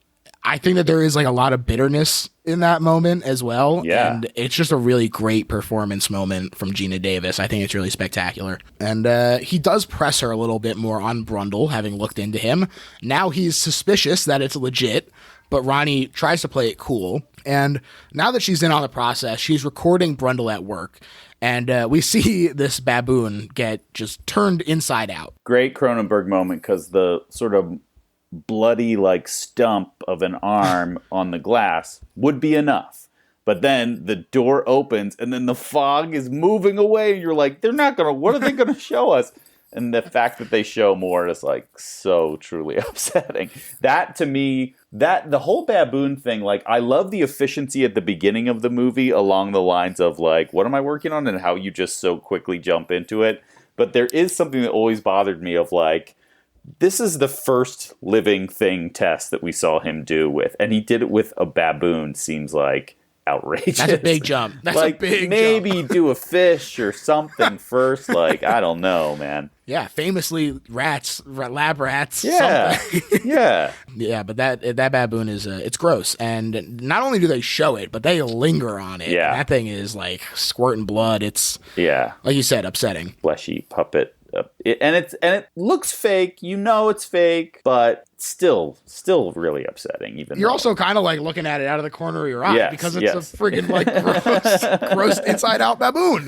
I think that there is like a lot of bitterness in that moment as well. Yeah. And it's just a really great performance moment from Gina Davis. I think it's really spectacular. And he does press her a little bit more on Brundle, having looked into him. Now he's suspicious that it's legit, but Ronnie tries to play it cool. And now that she's in on the process, she's recording Brundle at work. And we see this baboon get just turned inside out. Great Cronenberg moment, because the sort of bloody like stump of an arm on the glass would be enough. But then the door opens and then the fog is moving away. And you're like, what are they going to show us? And the fact that they show more is like so truly upsetting. That to me, the whole baboon thing, like I love the efficiency at the beginning of the movie along the lines of like, what am I working on? And how you just so quickly jump into it. But there is something that always bothered me of like, this is the first living thing test that we saw him do with. And he did it with a baboon, seems like outrageous. That's a big jump. That's like, a big maybe jump. do a fish or something first. Like, I don't know, man. Yeah, famously lab rats. Yeah, yeah. Yeah, but that baboon is, it's gross. And not only do they show it, but they linger on it. Yeah. And that thing is like squirting blood. It's, like you said, upsetting. Fleshy puppet. And it looks fake. You know it's fake, but still really upsetting. Even you're also kind of like looking at it out of the corner of your eye because it's a friggin' like gross inside out baboon.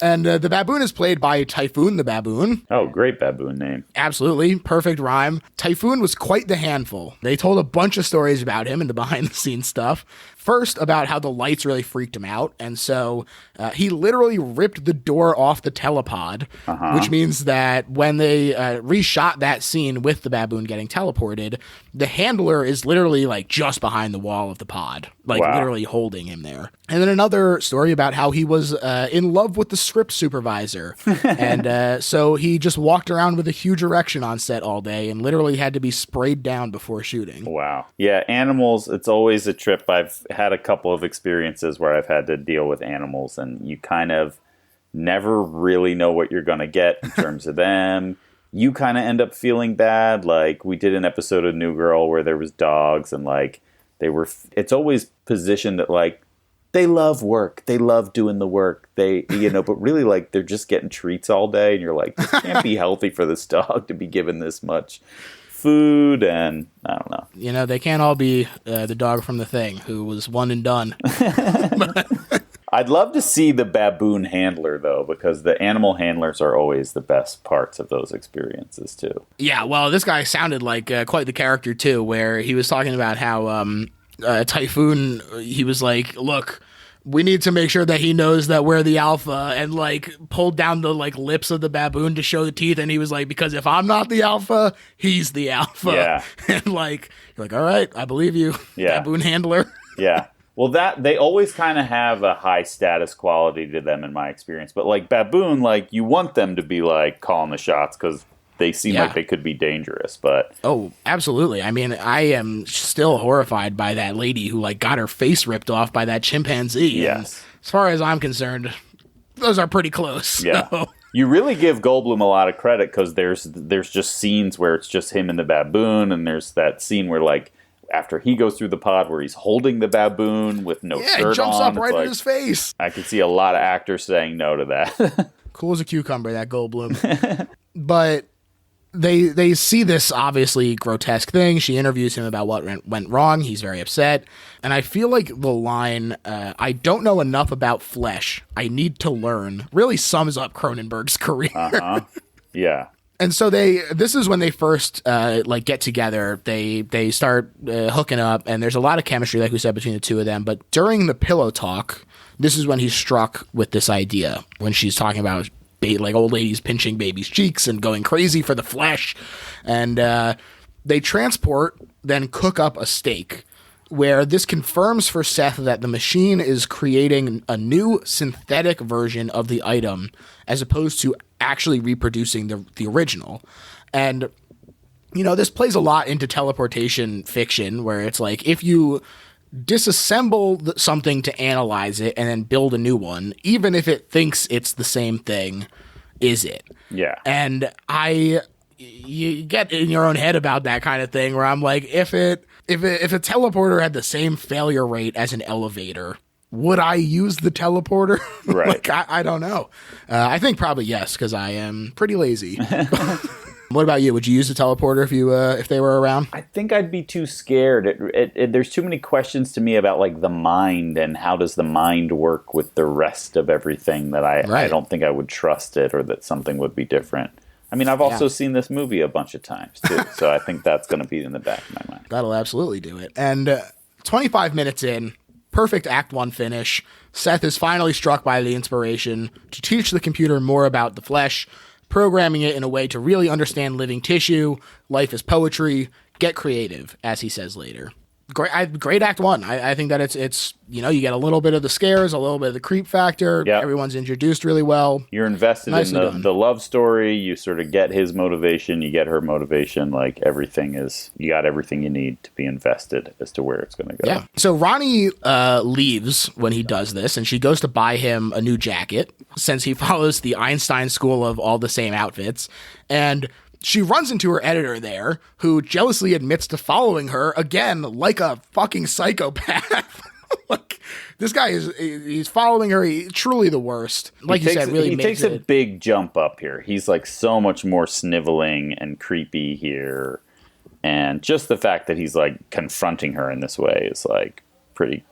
And the baboon is played by Typhoon the baboon. Oh, great baboon name. Absolutely. Perfect rhyme. Typhoon was quite the handful. They told a bunch of stories about him and the behind the scenes stuff. First, about how the lights really freaked him out. And so he literally ripped the door off the telepod, which means that when they reshot that scene with the baboon getting teleported, the handler is literally like just behind the wall of the pod, like literally holding him there. And then another story about how he was in love with the script supervisor. And so he just walked around with a huge erection on set all day and literally had to be sprayed down before shooting. Wow. Yeah, animals, it's always a trip. I've had a couple of experiences where I've had to deal with animals, and you kind of never really know what you're going to get in terms of them. You kind of end up feeling bad. Like we did an episode of New Girl where there was dogs, and like it's always positioned that like they love work. They love doing the work. But really like they're just getting treats all day, and you're like, this can't be healthy for this dog to be given this much food. And I don't know. They can't all be the dog from The Thing who was one and done. I'd love to see the baboon handler, though, because the animal handlers are always the best parts of those experiences, too. Yeah, well, this guy sounded like quite the character, too, where he was talking about how Typhoon, he was like, look, we need to make sure that he knows that we're the alpha, and like pulled down the like lips of the baboon to show the teeth. And he was like, because if I'm not the alpha, he's the alpha. Yeah. And like, you're like, all right, I believe you. Yeah. Baboon handler. Yeah. Well, that they always kind of have a high status quality to them in my experience. But like baboon, like you want them to be like calling the shots because they seem like they could be dangerous. But oh, absolutely. I mean, I am still horrified by that lady who like got her face ripped off by that chimpanzee. Yes. And as far as I'm concerned, those are pretty close. Yeah. So. You really give Goldblum a lot of credit because there's just scenes where it's just him and the baboon, and there's that scene where like after he goes through the pod where he's holding the baboon with no shirt on. It jumps up right in his face. I could see a lot of actors saying no to that. Cool as a cucumber, that Goldblum. But they see this obviously grotesque thing. She interviews him about what went wrong. He's very upset. And I feel like the line, I don't know enough about flesh. I need to learn, really sums up Cronenberg's career. Yeah. And so this is when they first get together. They start hooking up, and there's a lot of chemistry, like we said, between the two of them. But during the pillow talk, this is when he's struck with this idea, when she's talking about like old ladies pinching babies' cheeks and going crazy for the flesh. And they transport, then cook up a steak, where this confirms for Seth that the machine is creating a new synthetic version of the item as opposed to actually reproducing the original. And, this plays a lot into teleportation fiction, where it's like if you disassemble something to analyze it and then build a new one, even if it thinks it's the same thing, is it? Yeah. And you get in your own head about that kind of thing, where I'm like, if a teleporter had the same failure rate as an elevator, would I use the teleporter? Right. I don't know. I think probably yes, because I am pretty lazy. What about you? Would you use the teleporter if they were around? I think I'd be too scared. There's too many questions to me about like the mind and how does the mind work with the rest of everything that I don't think I would trust it, or that something would be different. I mean, I've also seen this movie a bunch of times too, so I think that's going to be in the back of my mind. That'll absolutely do it. And 25 minutes in, perfect Act 1 finish. Seth is finally struck by the inspiration to teach the computer more about the flesh, programming it in a way to really understand living tissue, life is poetry, get creative, as he says later. Great Act 1. I think that it's you get a little bit of the scares, a little bit of the creep factor. Yep. Everyone's introduced really well. You're invested in the love story. You sort of get his motivation. You get her motivation. Like you got everything you need to be invested as to where it's going to go. Yeah. So Ronnie leaves when he does this, and she goes to buy him a new jacket since he follows the Einstein school of all the same outfits. And she runs into her editor there, who jealously admits to following her, again, like a fucking psychopath. Like, this guy he's following her. He's truly the worst. Like you said, really makes He takes a big jump up here. He's like so much more sniveling and creepy here. And just the fact that he's like confronting her in this way is like pretty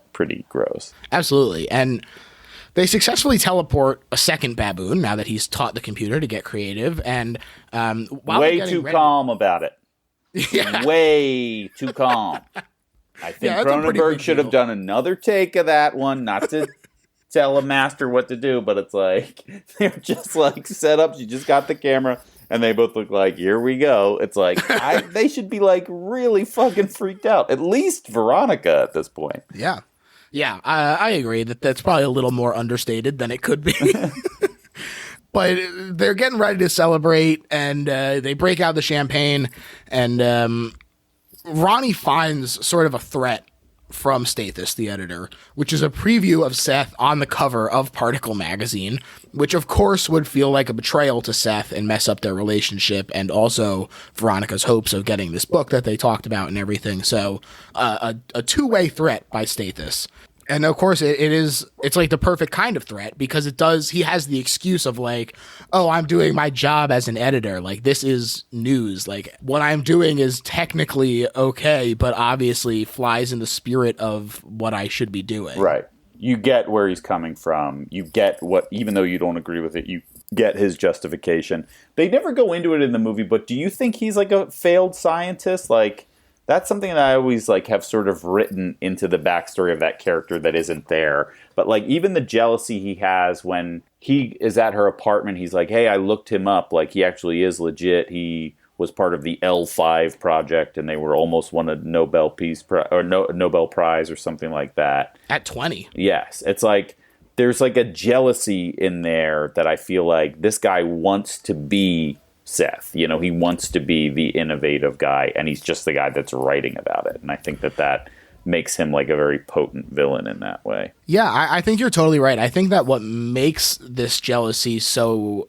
gross. Absolutely. And they successfully teleport a second baboon now that he's taught the computer to get creative. And way too calm about it. Yeah. Way too calm. I think Cronenberg should have done another take of that one, not to tell a master what to do, but it's like they're just like setups. You just got the camera, and they both look like, here we go. It's like they should be like really fucking freaked out. At least Veronica at this point. Yeah. Yeah, I agree that's probably a little more understated than it could be. But they're getting ready to celebrate, and they break out the champagne, and Ronnie finds sort of a threat from Stathis, the editor, which is a preview of Seth on the cover of Particle magazine, which of course would feel like a betrayal to Seth and mess up their relationship, and also Veronica's hopes of getting this book that they talked about and everything. So a two-way threat by Stathis. And of course it's like the perfect kind of threat, because he has the excuse of like, oh, I'm doing my job as an editor. Like, this is news. Like, what I'm doing is technically okay, but obviously flies in the spirit of what I should be doing. Right. You get where he's coming from. You get what, even though you don't agree with it, you get his justification. They never go into it in the movie, but do you think he's like a failed scientist? Like, that's something that I always like have sort of written into the backstory of that character that isn't there. But like even the jealousy he has when he is at her apartment, he's like, hey, I looked him up. Like, he actually is legit. He was part of the L5 project, and they were almost won a Nobel Prize or something like that. At 20. Yes. It's like there's like a jealousy in there that I feel like this guy wants to be Seth. He wants to be the innovative guy, and he's just the guy that's writing about it. And I think that makes him like a very potent villain in that way. Yeah, I think you're totally right. I think that what makes this jealousy so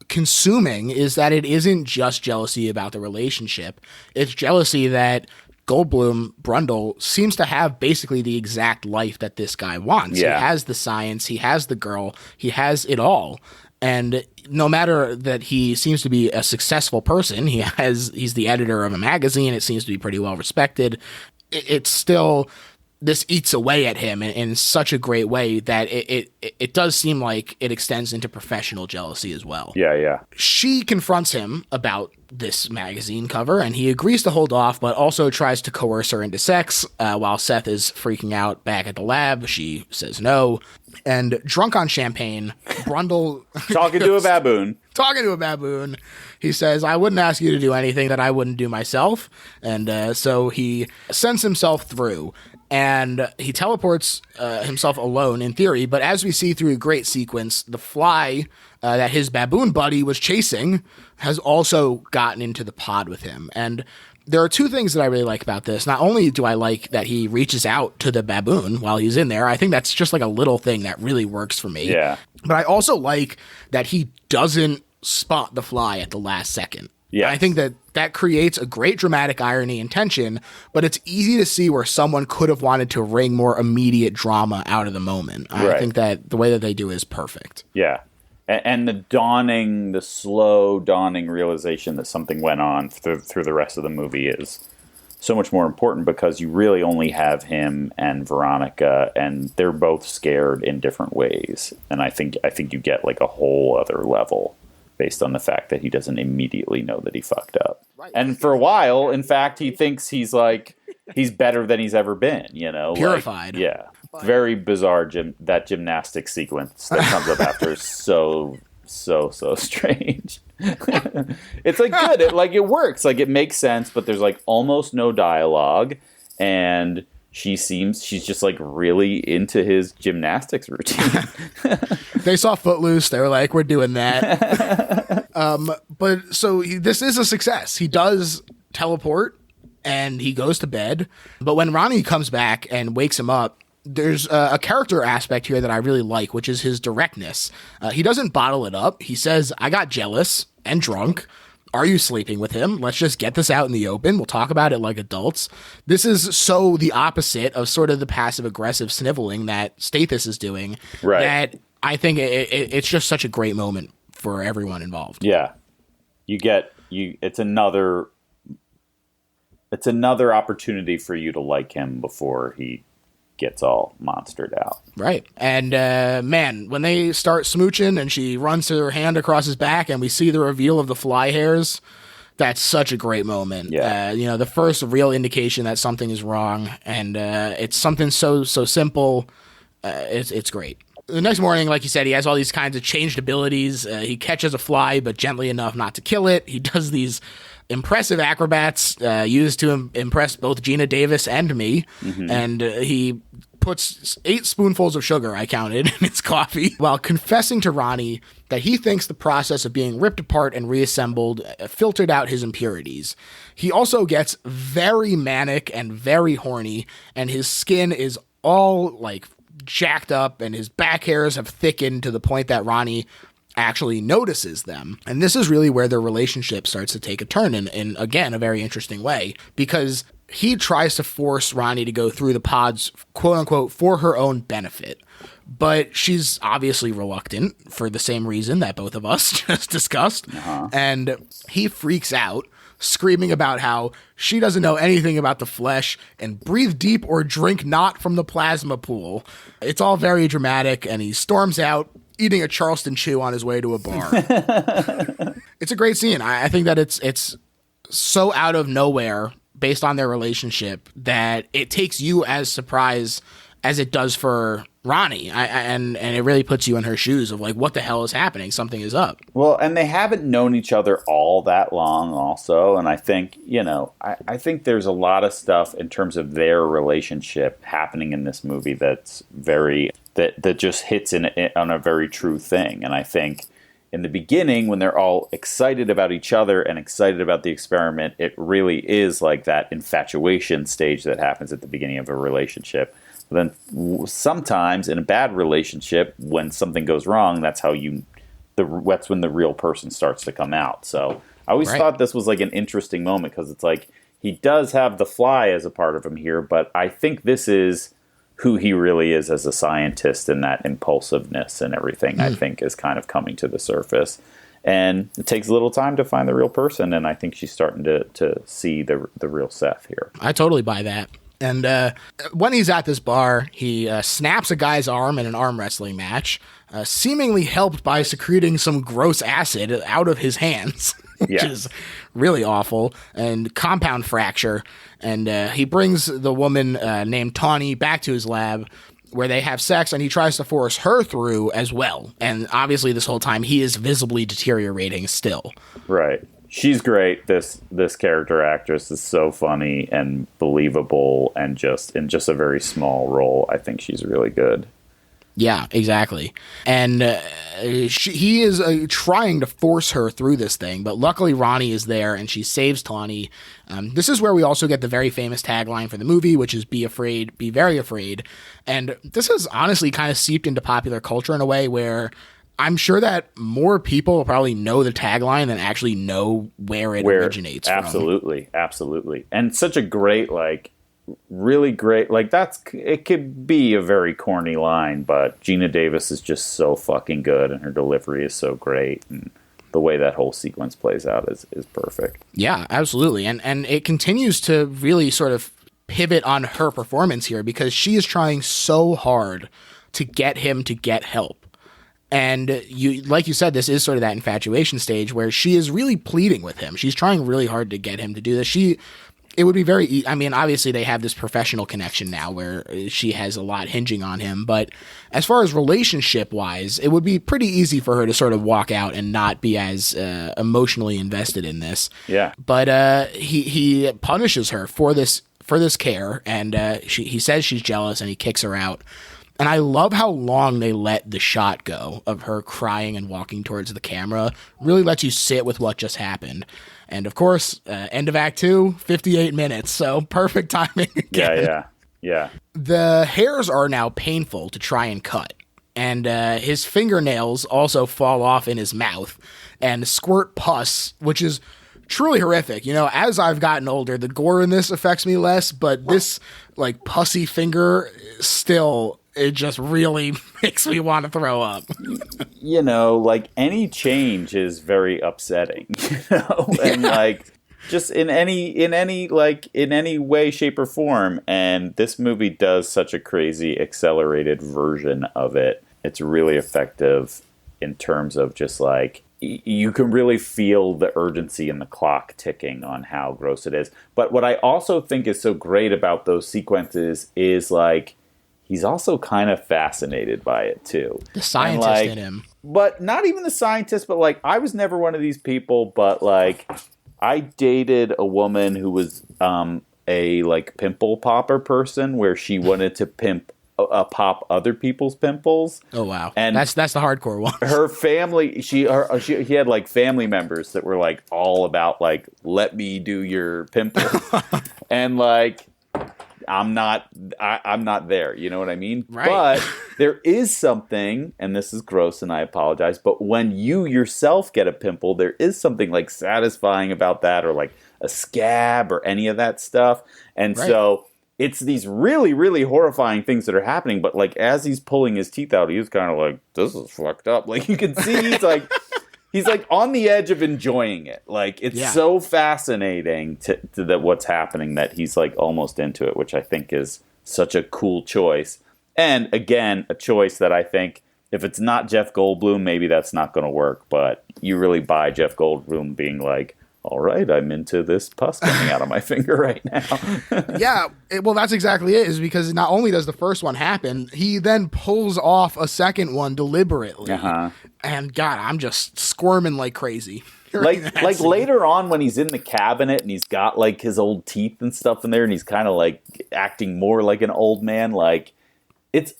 consuming is that it isn't just jealousy about the relationship. It's jealousy that Goldblum, Brundle, seems to have basically the exact life that this guy wants. Yeah. He has the science, he has the girl, he has it all. And no matter that he seems to be a successful person, he's the editor of a magazine, it seems to be pretty well respected, it's still, this eats away at him in such a great way that it does seem like it extends into professional jealousy as well. Yeah. She confronts him about this magazine cover, and he agrees to hold off, but also tries to coerce her into sex. While Seth is freaking out back at the lab, she says no. And drunk on champagne, Brundle... Talking to a baboon. He says, I wouldn't ask you to do anything that I wouldn't do myself. And so he sends himself through. And he teleports himself alone, in theory. But as we see through a great sequence, the fly that his baboon buddy was chasing has also gotten into the pod with him. And there are two things that I really like about this. Not only do I like that he reaches out to the baboon while he's in there. I think that's just like a little thing that really works for me. Yeah. But I also like that he doesn't spot the fly at the last second. Yeah, I think that creates a great dramatic irony and tension, but it's easy to see where someone could have wanted to wring more immediate drama out of the moment. I think that the way that they do is perfect. Yeah. And the slow dawning realization that something went on through the rest of the movie is so much more important, because you really only have him and Veronica, and they're both scared in different ways. And I think you get like a whole other level based on the fact that he doesn't immediately know that he fucked up. Right. And for a while, in fact, he thinks he's better than he's ever been, purified. Like, yeah. Very bizarre that gymnastic sequence that comes up after is so strange. It's like good. It works. Like, it makes sense, but there's like almost no dialogue, and she's just like really into his gymnastics routine. They saw Footloose. They were like, we're doing that. But so this is a success. He does teleport and he goes to bed. But when Ronnie comes back and wakes him up, there's a character aspect here that I really like, which is his directness. He doesn't bottle it up. He says, I got jealous and drunk. Are you sleeping with him? Let's just get this out in the open. We'll talk about it like adults. This is so the opposite of sort of the passive-aggressive sniveling that Stathis is doing. Right. That I think it's just such a great moment for everyone involved. Yeah. It's another opportunity for you to like him before he gets all monstered out. Right. And man, when they start smooching and she runs her hand across his back and we see the reveal of the fly hairs, that's such a great moment. Yeah. The first real indication that something is wrong, and it's something so simple. It's great. The next morning, like you said, he has all these kinds of changed abilities. He catches a fly, but gently enough not to kill it. He does these impressive acrobats used to impress both Gina Davis and me. Mm-hmm. And he puts 8 spoonfuls of sugar, I counted, in his coffee, while confessing to Ronnie that he thinks the process of being ripped apart and reassembled filtered out his impurities. He also gets very manic and very horny, and his skin is all like jacked up, and his back hairs have thickened to the point that Ronnie actually notices them. And this is really where their relationship starts to take a turn in again, a very interesting way, because he tries to force Ronnie to go through the pods, quote unquote, for her own benefit. But she's obviously reluctant for the same reason that both of us just discussed. Uh-huh. And he freaks out, screaming about how she doesn't know anything about the flesh and breathe deep or drink not from the plasma pool. It's all very dramatic, and he storms out, eating a Charleston chew on his way to a bar. It's a great scene. I think that it's so out of nowhere based on their relationship that it takes you as surprised as it does for Ronnie. And it really puts you in her shoes of like, what the hell is happening? Something is up. Well, and they haven't known each other all that long also. And I think, I think there's a lot of stuff in terms of their relationship happening in this movie that's that just hits on a very true thing. And I think in the beginning, when they're all excited about each other and excited about the experiment, it really is like that infatuation stage that happens at the beginning of a relationship. But then sometimes in a bad relationship, when something goes wrong, that's when the real person starts to come out. So I always thought this was like an interesting moment, because it's like he does have the fly as a part of him here, but I think this is who he really is as a scientist, and that impulsiveness and everything, I think, is kind of coming to the surface. And it takes a little time to find the real person, and I think she's starting to see the real Seth here. I totally buy that. And when he's at this bar, he snaps a guy's arm in an arm wrestling match, seemingly helped by secreting some gross acid out of his hands, which is really awful, and compound fracture. And he brings the woman named Tawny back to his lab, where they have sex, and he tries to force her through as well. And obviously this whole time he is visibly deteriorating still. Right. She's great. This character actress is so funny and believable, and just in just a very small role, I think she's really good. Yeah, exactly. And he is trying to force her through this thing, but luckily Ronnie is there, and she saves Tawny. This is where we also get the very famous tagline for the movie, which is "Be afraid, be very afraid." And this has honestly kind of seeped into popular culture in a way where I'm sure that more people probably know the tagline than actually know where it originates from. Absolutely. And such a great, really great. Like, it could be a very corny line, but Gina Davis is just so fucking good, and her delivery is so great, and the way that whole sequence plays out is perfect. Yeah, absolutely. And it continues to really sort of pivot on her performance here, because she is trying so hard to get him to get help. And like you said, this is sort of that infatuation stage where she is really pleading with him. She's trying really hard to get him to do this. It would be very, I mean, obviously they have this professional connection now where she has a lot hinging on him. But as far as relationship wise, it would be pretty easy for her to sort of walk out and not be as emotionally invested in this. Yeah. But he punishes her for this care, and he says she's jealous, and he kicks her out. And I love how long they let the shot go of her crying and walking towards the camera. Really lets you sit with what just happened. And of course, end of Act 2, 58 minutes. So perfect timing again. Yeah. The hairs are now painful to try and cut. And his fingernails also fall off in his mouth and squirt pus, which is truly horrific. You know, as I've gotten older, the gore in this affects me less, but this, like, pussy finger still... It just really makes me want to throw up. You know, like, any change is very upsetting, you know? And like, just in any way, shape, or form. And this movie does such a crazy accelerated version of it. It's really effective in terms of just like, you can really feel the urgency in the clock ticking on how gross it is. But what I also think is so great about those sequences is like, he's also kind of fascinated by it, too. The scientist in him. But not even the scientist, but, like, I was never one of these people, but, like, I dated a woman who was a, like, pimple popper person where she wanted to pop other people's pimples. Oh, wow. And that's the hardcore one. Her family, he had, like, family members that were, like, all about, like, let me do your pimple. And, like... I'm not there. You know what I mean? Right. But there is something, and this is gross and I apologize, but when you yourself get a pimple, there is something like satisfying about that, or like a scab or any of that stuff. And so it's these really, really horrifying things that are happening. But like, as he's pulling his teeth out, he's kind of like, this is fucked up. Like, you can see he's like on the edge of enjoying it. Like, it's so fascinating to that what's happening that he's like almost into it, which I think is such a cool choice. And again, a choice that I think if it's not Jeff Goldblum, maybe that's not going to work. But you really buy Jeff Goldblum being like, all right, I'm into this pus coming out of my finger right now. Well, that's exactly it, is because not only does the first one happen, he then pulls off a second one deliberately. And God, I'm just squirming like crazy. Like later on when he's in the cabinet and he's got like his old teeth and stuff in there and he's kind of like acting more like an old man, like it's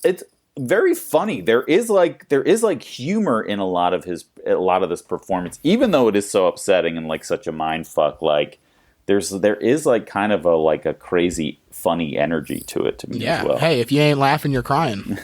very funny. There is like humor in a lot of this performance, even though it is so upsetting and like such a mind fuck. Like there is like kind of a crazy funny energy to it to me as well. Hey, if you ain't laughing, you're crying.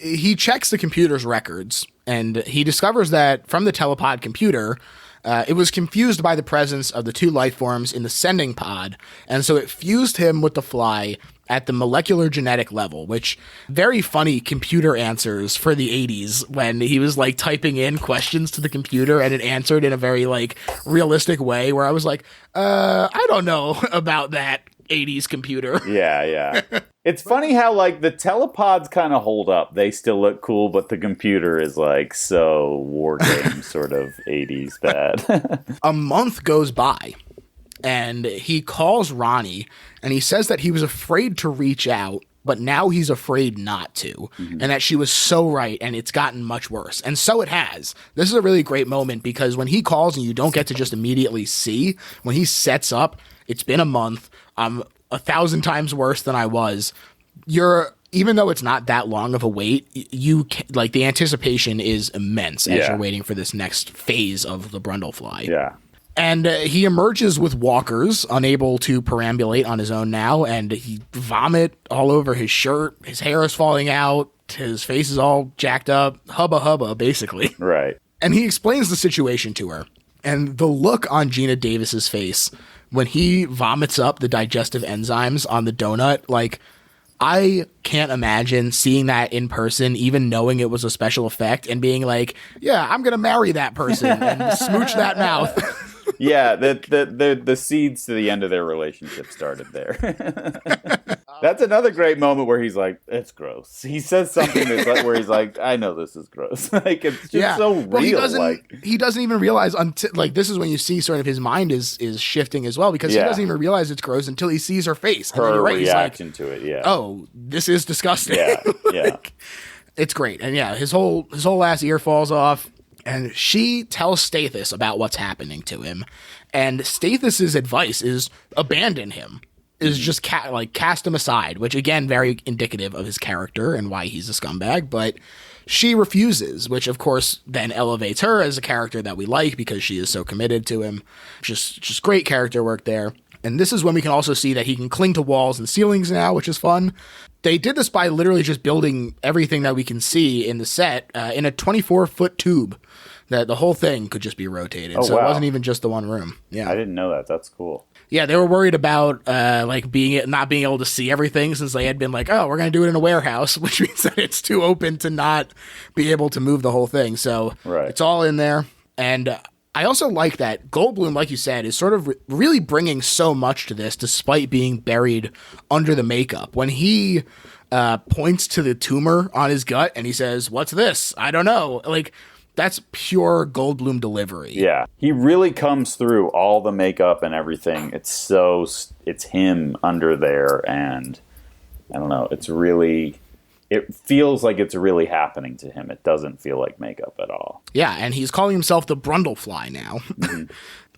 He checks the computer's records and he discovers that from the telepod computer, it was confused by the presence of the two life forms in the sending pod, and so it fused him with the fly at the molecular genetic level, which very funny computer answers for the 80s when he was like typing in questions to the computer and it answered in a very like realistic way where I was like, I don't know about that 80s computer. Yeah. It's funny how like the telepods kind of hold up. They still look cool, but the computer is like so war game sort of 80s bad. A month goes by and he calls Ronnie and he says that he was afraid to reach out, but now he's afraid not to, and that she was so right and it's gotten much worse. And so it has. This is a really great moment because when he calls and you don't get to just immediately see, when he sets up, it's been a month, I'm 1,000 times worse than I was. Even though it's not that long of a wait, like the anticipation is immense as you're waiting for this next phase of the Brundlefly. Yeah. And he emerges with walkers, unable to perambulate on his own now, and he vomit all over his shirt. His hair is falling out. His face is all jacked up. Hubba hubba, basically. Right. And he explains the situation to her. And the look on Gina Davis's face when he vomits up the digestive enzymes on the donut, like, I can't imagine seeing that in person, even knowing it was a special effect, and being like, yeah, I'm going to marry that person and smooch that mouth. Yeah, the seeds to the end of their relationship started there. That's another great moment where he's like, "It's gross." He says something that's like, where he's like, "I know this is gross." Like, it's just so real. Well, he doesn't even realize until, like, this is when you see sort of his mind is shifting as well, because he doesn't even realize it's gross until he sees her face. Her and then reaction he's to it. Yeah. Oh, this is disgusting. Yeah. Yeah. It's great. And yeah, his whole last ear falls off. And she tells Stathis about what's happening to him. And Stathis's advice is abandon him, is just cast him aside, which, again, very indicative of his character and why he's a scumbag. But she refuses, which, of course, then elevates her as a character that we like because she is so committed to him. Just great character work there. And this is when we can also see that he can cling to walls and ceilings now, which is fun. They did this by literally just building everything that we can see in the set in a 24-foot tube, that the whole thing could just be rotated. So it wasn't even just the one room. Yeah, I didn't know that. That's cool. Yeah, they were worried about not being able to see everything, since they had been like, oh, we're going to do it in a warehouse, which means that it's too open to not be able to move the whole thing. So It's all in there. And I also like that Goldblum, like you said, is sort of really bringing so much to this, despite being buried under the makeup. When he points to the tumor on his gut and he says, "What's this? I don't know." Like, that's pure Goldblum delivery. Yeah, he really comes through all the makeup and everything. It's him under there, and I don't know. It feels like it's really happening to him. It doesn't feel like makeup at all. Yeah, and he's calling himself the Brundlefly now. Mm-hmm.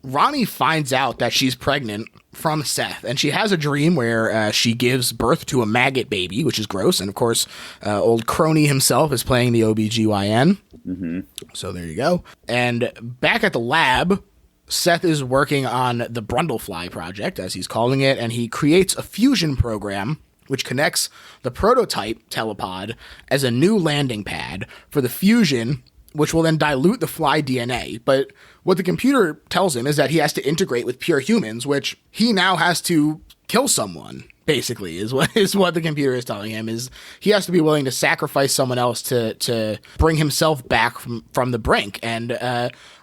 Ronnie finds out that she's pregnant from Seth, and she has a dream where she gives birth to a maggot baby, which is gross. And, of course, old Croney himself is playing the OBGYN. Mm-hmm. So there you go. And back at the lab, Seth is working on the Brundlefly project, as he's calling it, and he creates a fusion program which connects the prototype telepod as a new landing pad for the fusion, which will then dilute the fly DNA. But what the computer tells him is that he has to integrate with pure humans, which he now has to kill someone, basically, is what the computer is telling him, is he has to be willing to sacrifice someone else to bring himself back from the brink. And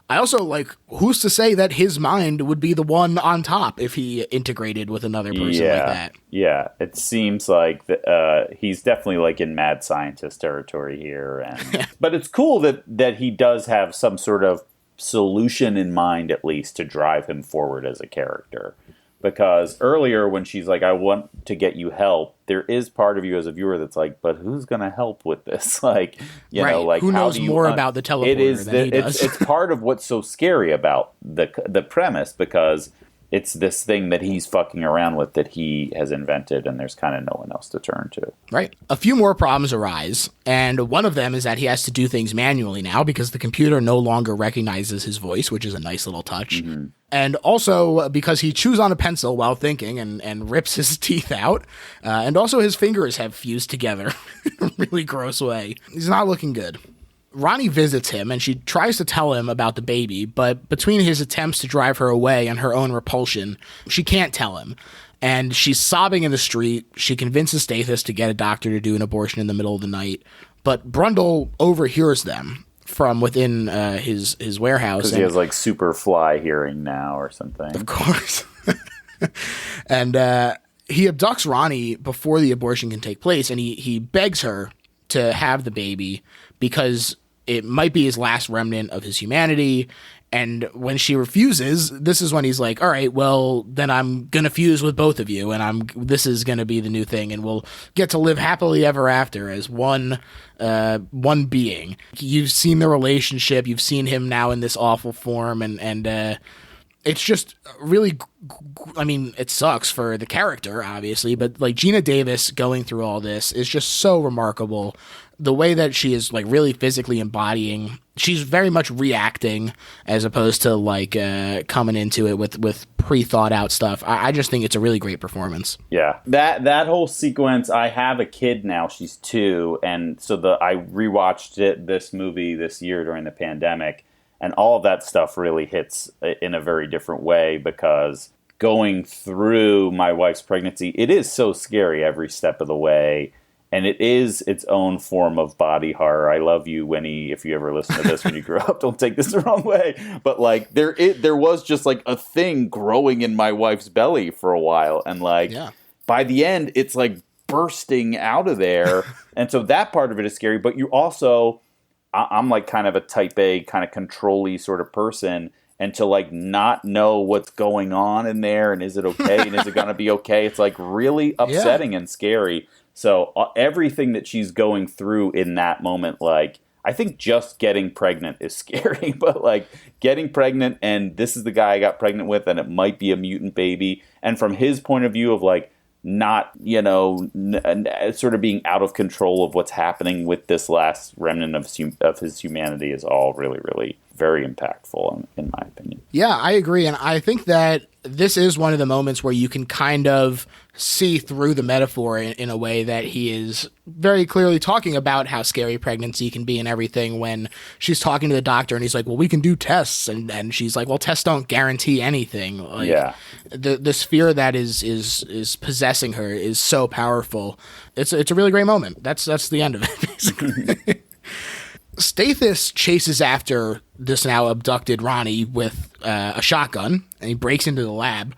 I also, who's to say that his mind would be the one on top if he integrated with another person like that? Yeah, it seems like he's definitely in mad scientist territory here. But it's cool that he does have some sort of solution in mind, at least, to drive him forward as a character. Because earlier when she's like, "I want to get you help," there is part of you as a viewer that's like, "But who's going to help with this?" Who knows more about the teleporter than he does? It's part of what's so scary about the premise, because it's this thing that he's fucking around with that he has invented, and there's kind of no one else to turn to. Right. A few more problems arise, and one of them is that he has to do things manually now because the computer no longer recognizes his voice, which is a nice little touch. Mm-hmm. And also because he chews on a pencil while thinking and rips his teeth out. And also his fingers have fused together in a really gross way. He's not looking good. Ronnie visits him, and she tries to tell him about the baby, but between his attempts to drive her away and her own repulsion, she can't tell him. And she's sobbing in the street. She convinces Stathis to get a doctor to do an abortion in the middle of the night, but Brundle overhears them from within his warehouse. Because he has super fly hearing now or something. Of course. And he abducts Ronnie before the abortion can take place, and he begs her to have the baby because it might be his last remnant of his humanity. And when she refuses, this is when he's like, "All right, well, then I'm going to fuse with both of you, and this is going to be the new thing, and we'll get to live happily ever after as one being." You've seen the relationship. You've seen him now in this awful form, and it's just really, I mean, it sucks for the character, obviously, but Gina Davis going through all this is just so remarkable. The way that she is really physically embodying, she's very much reacting as opposed to coming into it with pre-thought out stuff. I just think it's a really great performance. Yeah, that whole sequence. I have a kid now; she's 2, and so I rewatched this movie this year during the pandemic. And all of that stuff really hits in a very different way, because going through my wife's pregnancy, it is so scary every step of the way. And it is its own form of body horror. I love you, Winnie, if you ever listen to this when you grow up. Don't take this the wrong way. But like there was just like a thing growing in my wife's belly for a while. And like by the end, it's like bursting out of there. And so that part of it is scary. But you also, I'm like kind of a type A, kind of control-y sort of person. And to like not know what's going on in there, and is it okay, and is it going to be okay? It's like really upsetting and scary. So everything that she's going through in that moment, like, I think just getting pregnant is scary, but like getting pregnant, and this is the guy I got pregnant with, and it might be a mutant baby. And from his point of view of like not, sort of being out of control of what's happening with this last remnant of his humanity is all really, really very impactful in my opinion. Yeah, I agree. And I think that this is one of the moments where you can kind of see through the metaphor in a way that he is very clearly talking about how scary pregnancy can be and everything, when she's talking to the doctor and he's like, well, we can do tests. And she's like, well, tests don't guarantee anything. Like, this fear that is possessing her is so powerful. It's a really great moment. That's the end of it, basically. Stathis chases after this now abducted Ronnie with a shotgun, and he breaks into the lab.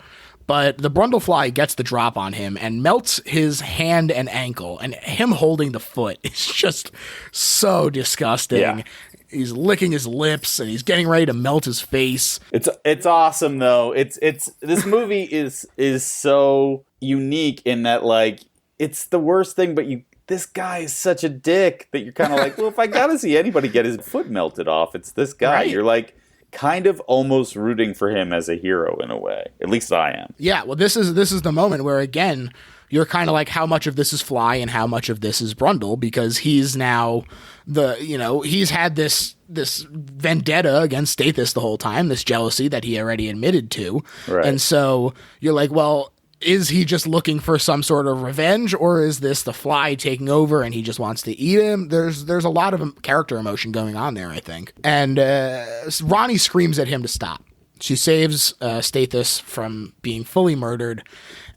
But the Brundlefly gets the drop on him and melts his hand and ankle, and him holding the foot is just so disgusting. Yeah. He's licking his lips and he's getting ready to melt his face. It's awesome though. It's this movie is so unique in that, like, it's the worst thing, but this guy is such a dick that you're kind of like, well, if I gotta see anybody get his foot melted off, it's this guy. Right. You're like kind of almost rooting for him as a hero in a way. At least I am. Yeah, well, this is the moment where, again, you're kind of like, how much of this is Fly and how much of this is Brundle, because he's now he's had this vendetta against Stathis the whole time, this jealousy that he already admitted to. Right. And so you're like, well, is he just looking for some sort of revenge, or is this the Fly taking over and he just wants to eat him? There's a lot of character emotion going on there, I think. And Ronnie screams at him to stop. She saves Stathis from being fully murdered,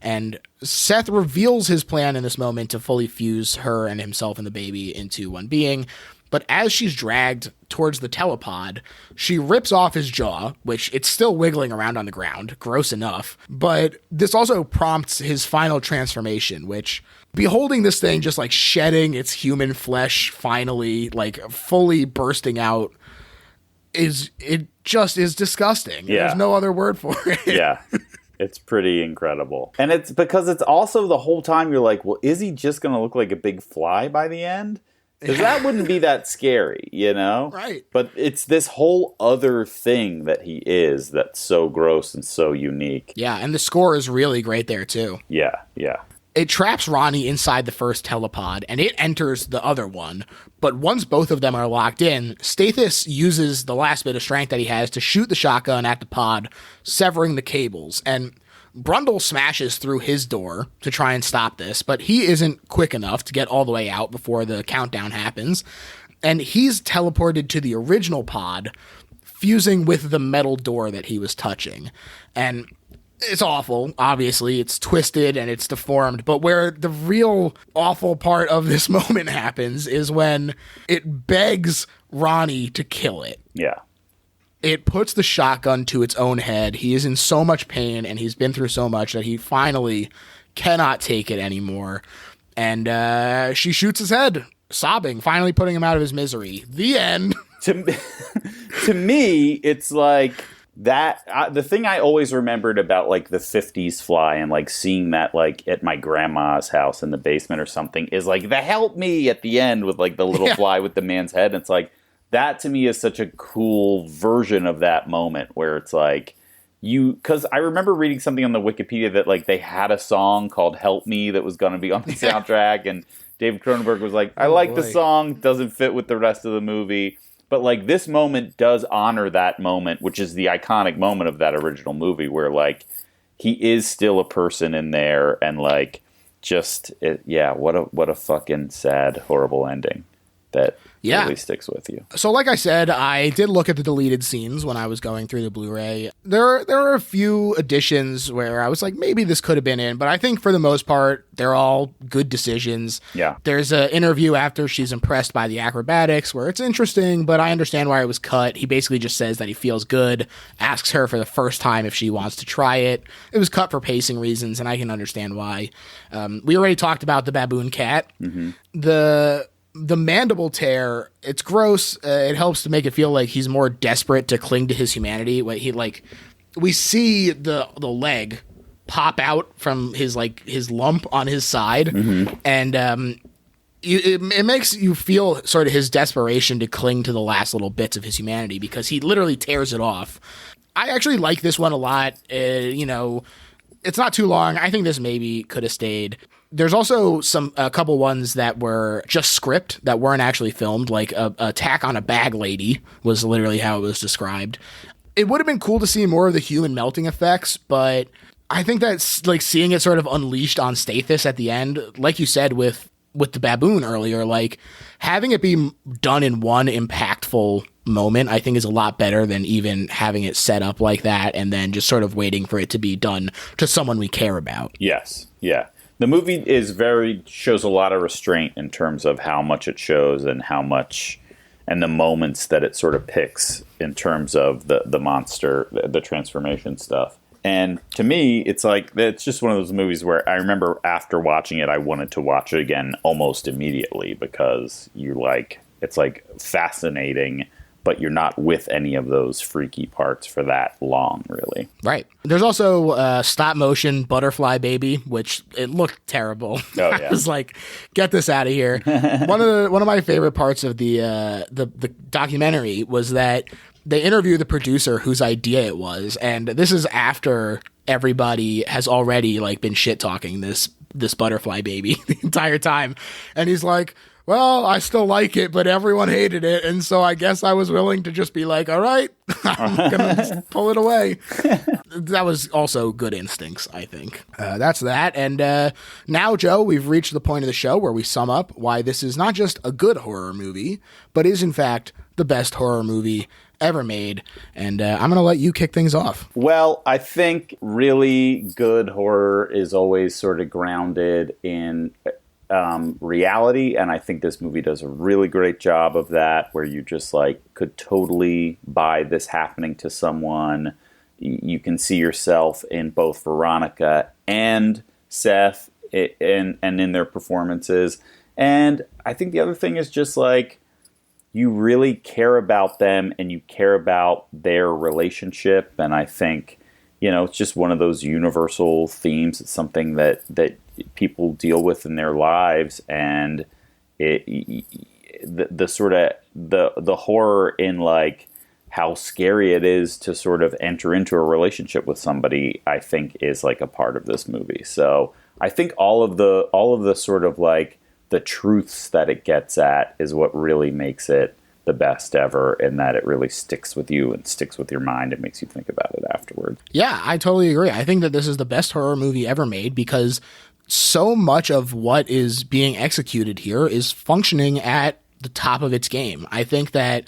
and Seth reveals his plan in this moment to fully fuse her and himself and the baby into one being. But as she's dragged towards the telepod, she rips off his jaw, which it's still wiggling around on the ground. Gross enough. But this also prompts his final transformation, which, beholding this thing just like shedding its human flesh finally, like fully bursting out, it just is disgusting. Yeah. There's no other word for it. Yeah. It's pretty incredible. And it's because it's also the whole time you're like, well, is he just going to look like a big fly by the end? Because that wouldn't be that scary, Right. But it's this whole other thing that he is that's so gross and so unique. Yeah, and the score is really great there, too. Yeah, yeah. It traps Ronnie inside the first telepod, and it enters the other one. But once both of them are locked in, Stathis uses the last bit of strength that he has to shoot the shotgun at the pod, severing the cables. And Brundle smashes through his door to try and stop this, but he isn't quick enough to get all the way out before the countdown happens. And he's teleported to the original pod, fusing with the metal door that he was touching. And it's awful, obviously. It's twisted and it's deformed. But where the real awful part of this moment happens is when it begs Ronnie to kill it. Yeah. It puts the shotgun to its own head. He is in so much pain, and he's been through so much that he finally cannot take it anymore. And she shoots his head, sobbing, finally putting him out of his misery. The end. To me, it's like that. The thing I always remembered about like the 50s Fly and like seeing that like at my grandma's house in the basement or something is like the help me at the end with like the little fly with the man's head. And it's like, that to me is such a cool version of that moment where it's like because I remember reading something on the Wikipedia that like they had a song called Help Me that was going to be on the soundtrack, and David Cronenberg was like, I like the song, doesn't fit with the rest of the movie. But like this moment does honor that moment, which is the iconic moment of that original movie where like he is still a person in there, and like just, what a fucking sad, horrible ending. that Yeah. really sticks with you. So like I said, I did look at the deleted scenes when I was going through the Blu-ray. There are a few additions where I was like, maybe this could have been in, but I think for the most part, they're all good decisions. Yeah. There's an interview after she's impressed by the acrobatics where it's interesting, but I understand why it was cut. He basically just says that he feels good, asks her for the first time if she wants to try it. It was cut for pacing reasons, and I can understand why. We already talked about the baboon cat. Mm-hmm. The mandible tear, it's gross. It helps to make it feel like he's more desperate to cling to his humanity. We see the leg pop out from his lump on his side, mm-hmm. and it makes you feel sort of his desperation to cling to the last little bits of his humanity because he literally tears it off. I actually like this one a lot. It's not too long. I think this maybe could have stayed. There's also a couple ones that were just script that weren't actually filmed, like a attack on a bag lady was literally how it was described. It would have been cool to see more of the human melting effects, but I think that's like seeing it sort of unleashed on Stathis at the end, like you said with the baboon earlier, like having it be done in one impactful moment, I think is a lot better than even having it set up like that and then just sort of waiting for it to be done to someone we care about. Yes. Yeah. The movie shows a lot of restraint in terms of how much it shows and the moments that it sort of picks in terms of the monster, the transformation stuff. And to me, it's just one of those movies where I remember after watching it, I wanted to watch it again almost immediately because it's fascinating, but you're not with any of those freaky parts for that long, really. Right. There's also stop motion Butterfly Baby, which it looked terrible. Oh, yeah. I was like, get this out of here. One of my favorite parts of the documentary was that they interview the producer whose idea it was, and this is after everybody has already been shit talking this Butterfly Baby the entire time, and he's like, well, I still like it, but everyone hated it, and so I guess I was willing to just be like, all right, I'm gonna just pull it away. That was also good instincts, I think. That's that, and now, Joe, we've reached the point of the show where we sum up why this is not just a good horror movie, but is in fact the best horror movie ever made, and I'm gonna let you kick things off. Well, I think really good horror is always sort of grounded in reality, and I think this movie does a really great job of that, where you just could totally buy this happening to someone. You can see yourself in both Veronica and Seth and in their performances. And I think the other thing is just you really care about them and you care about their relationship. And I think, it's just one of those universal themes. It's something that people deal with in their lives. And the sort of the horror in how scary it is to sort of enter into a relationship with somebody, I think is a part of this movie. So I think all of the sort of the truths that it gets at is what really makes it the best ever, and that it really sticks with you and sticks with your mind and makes you think about it afterward. Yeah, I totally agree. I think that this is the best horror movie ever made because so much of what is being executed here is functioning at the top of its game. I think that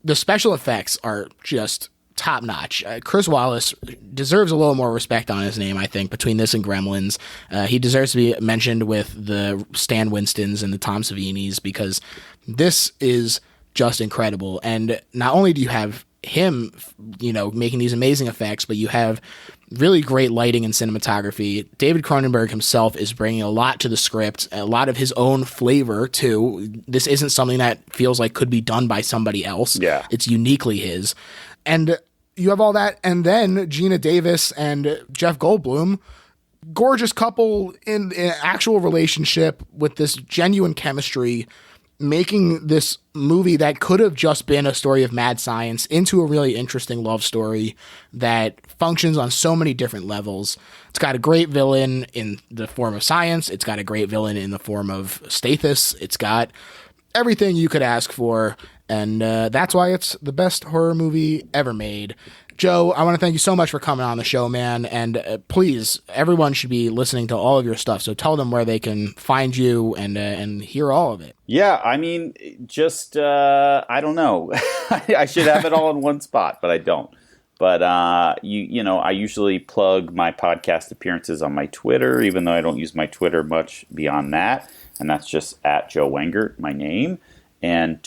the special effects are just top notch. Chris Wallace deserves a little more respect on his name, I think, between this and Gremlins. He deserves to be mentioned with the Stan Winstons and the Tom Savinis because this is just incredible. And not only do you have him, making these amazing effects, but you have really great lighting and cinematography. David Cronenberg himself is bringing a lot to the script, a lot of his own flavor too. This isn't something that feels like could be done by somebody else. Yeah. It's uniquely his. And you have all that, and then Gina Davis and Jeff Goldblum, gorgeous couple in an actual relationship with this genuine chemistry, making this movie that could have just been a story of mad science into a really interesting love story that functions on so many different levels. It's got a great villain in the form of science. It's got a great villain in the form of Stathis. It's got everything you could ask for, and that's why it's the best horror movie ever made. Joe, I want to thank you so much for coming on the show, man. And please, everyone should be listening to all of your stuff. So tell them where they can find you and hear all of it. Yeah, I mean, just, I don't know. I should have it all in one spot, but I don't. But, I usually plug my podcast appearances on my Twitter, even though I don't use my Twitter much beyond that. And that's just at Joe Wengert, my name. And,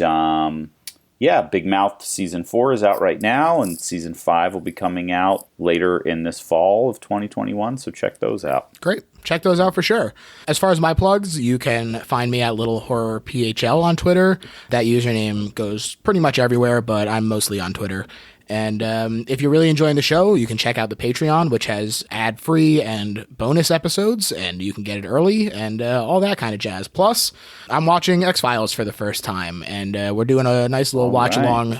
Big Mouth Season 4 is out right now, and Season 5 will be coming out later in this fall of 2021, so check those out. Great. Check those out for sure. As far as my plugs, you can find me at Little Horror PHL on Twitter. That username goes pretty much everywhere, but I'm mostly on Twitter. And if you're really enjoying the show, you can check out the Patreon, which has ad-free and bonus episodes, and you can get it early and all that kind of jazz. Plus, I'm watching X-Files for the first time, and we're doing a nice little watch-along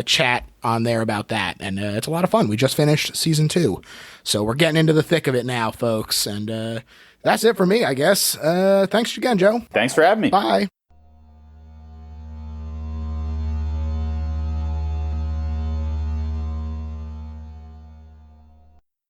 chat on there about that, and it's a lot of fun. We just finished Season 2, so we're getting into the thick of it now, folks, and that's it for me, I guess. Thanks again, Joe. Thanks for having me. Bye.